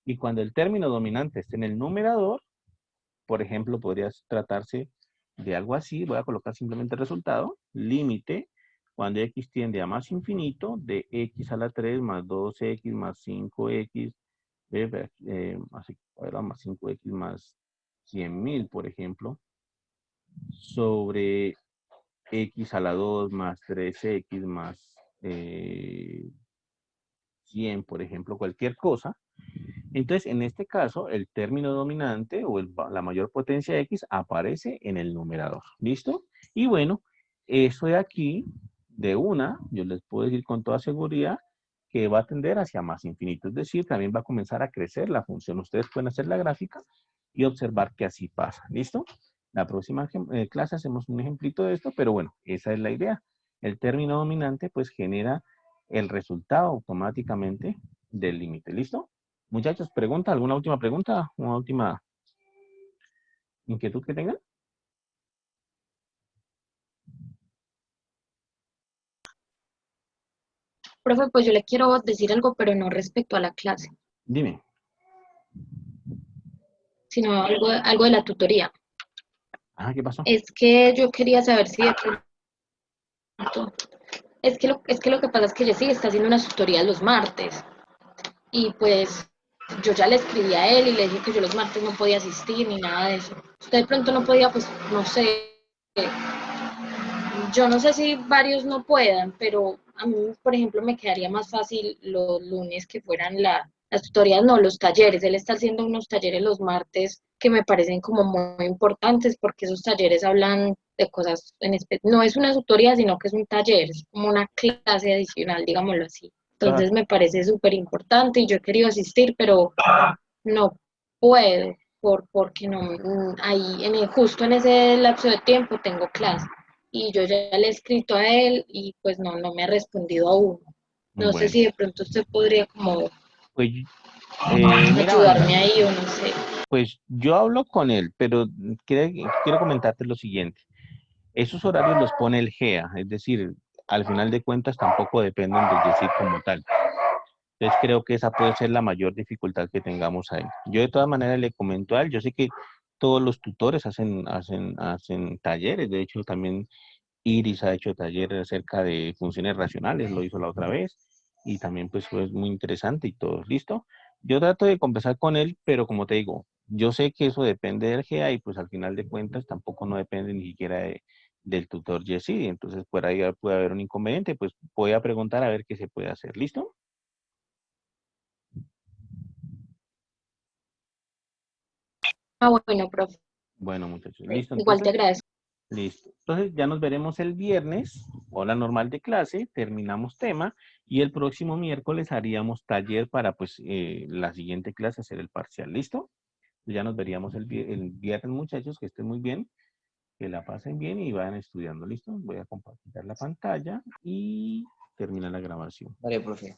Y cuando el término dominante esté en el numerador, por ejemplo, podría tratarse de algo así, voy a colocar simplemente el resultado, límite, cuando x tiende a más infinito, de x a la 3 más 2x más 5x, más 5x más 100.000, por ejemplo, sobre x a la 2 más 3x más 100, por ejemplo, cualquier cosa. Entonces, en este caso, el término dominante o la mayor potencia de x aparece en el numerador. ¿Listo? Y bueno, eso de aquí, de una, yo les puedo decir con toda seguridad que va a tender hacia más infinito. Es decir, también va a comenzar a crecer la función. Ustedes pueden hacer la gráfica y observar que así pasa. ¿Listo? La próxima clase hacemos un ejemplito de esto, pero bueno, esa es la idea. El término dominante pues genera el resultado automáticamente del límite. ¿Listo? Muchachos, pregunta, ¿alguna última pregunta? ¿Una última inquietud que tengan? Profe, pues yo le quiero decir algo, pero no respecto a la clase, Dime. sino algo de la tutoría. Ah, ¿qué pasó? Es que yo quería saber si de pronto, es que lo que pasa es que Jessy está haciendo una tutoría los martes y pues yo ya le escribí a él y le dije que yo los martes no podía asistir ni nada de eso. Usted de pronto no podía, pues no sé, yo no sé si varios no puedan, pero a mí, por ejemplo, me quedaría más fácil los lunes que fueran las tutorías, no, los talleres. Él está haciendo unos talleres los martes que me parecen como muy importantes porque esos talleres hablan de cosas no es una tutoría, sino que es un taller, es como una clase adicional, digámoslo así. Claro. Entonces me parece súper importante y yo he querido asistir, pero no puedo porque no, ahí justo en ese lapso de tiempo tengo clase y yo ya le he escrito a él y pues no me ha respondido aún. No sé Bueno, si de pronto usted podría como pues mira, ayudarme Vanessa, ahí o no sé. pues yo hablo con él, pero quiero comentarte lo siguiente. Esos horarios los pone el GEA, es decir, al final de cuentas tampoco dependen del YESID como tal. Entonces creo que esa puede ser la mayor dificultad que tengamos ahí. Yo de todas maneras le comento a él, yo sé que todos los tutores hacen talleres, de hecho también Iris ha hecho talleres acerca de funciones racionales, lo hizo la otra vez, y también pues fue muy interesante y todo, ¿listo? Yo trato de conversar con él, pero como te digo, yo sé que eso depende del GA y pues al final de cuentas tampoco no depende ni siquiera del tutor Jessy, entonces por ahí puede haber un inconveniente, pues voy a preguntar a ver qué se puede hacer, ¿listo? Ah, bueno, profe, Bueno, muchachos, listo, igual te entonces, agradezco. listo. Entonces ya nos veremos el viernes, hora normal de clase, terminamos tema y el próximo miércoles haríamos taller para pues la siguiente clase hacer el parcial, ¿listo? Ya nos veríamos el viernes, muchachos, que estén muy bien, que la pasen bien y vayan estudiando, ¿listo? Voy a compartir la pantalla y termina la grabación. Vale, profe.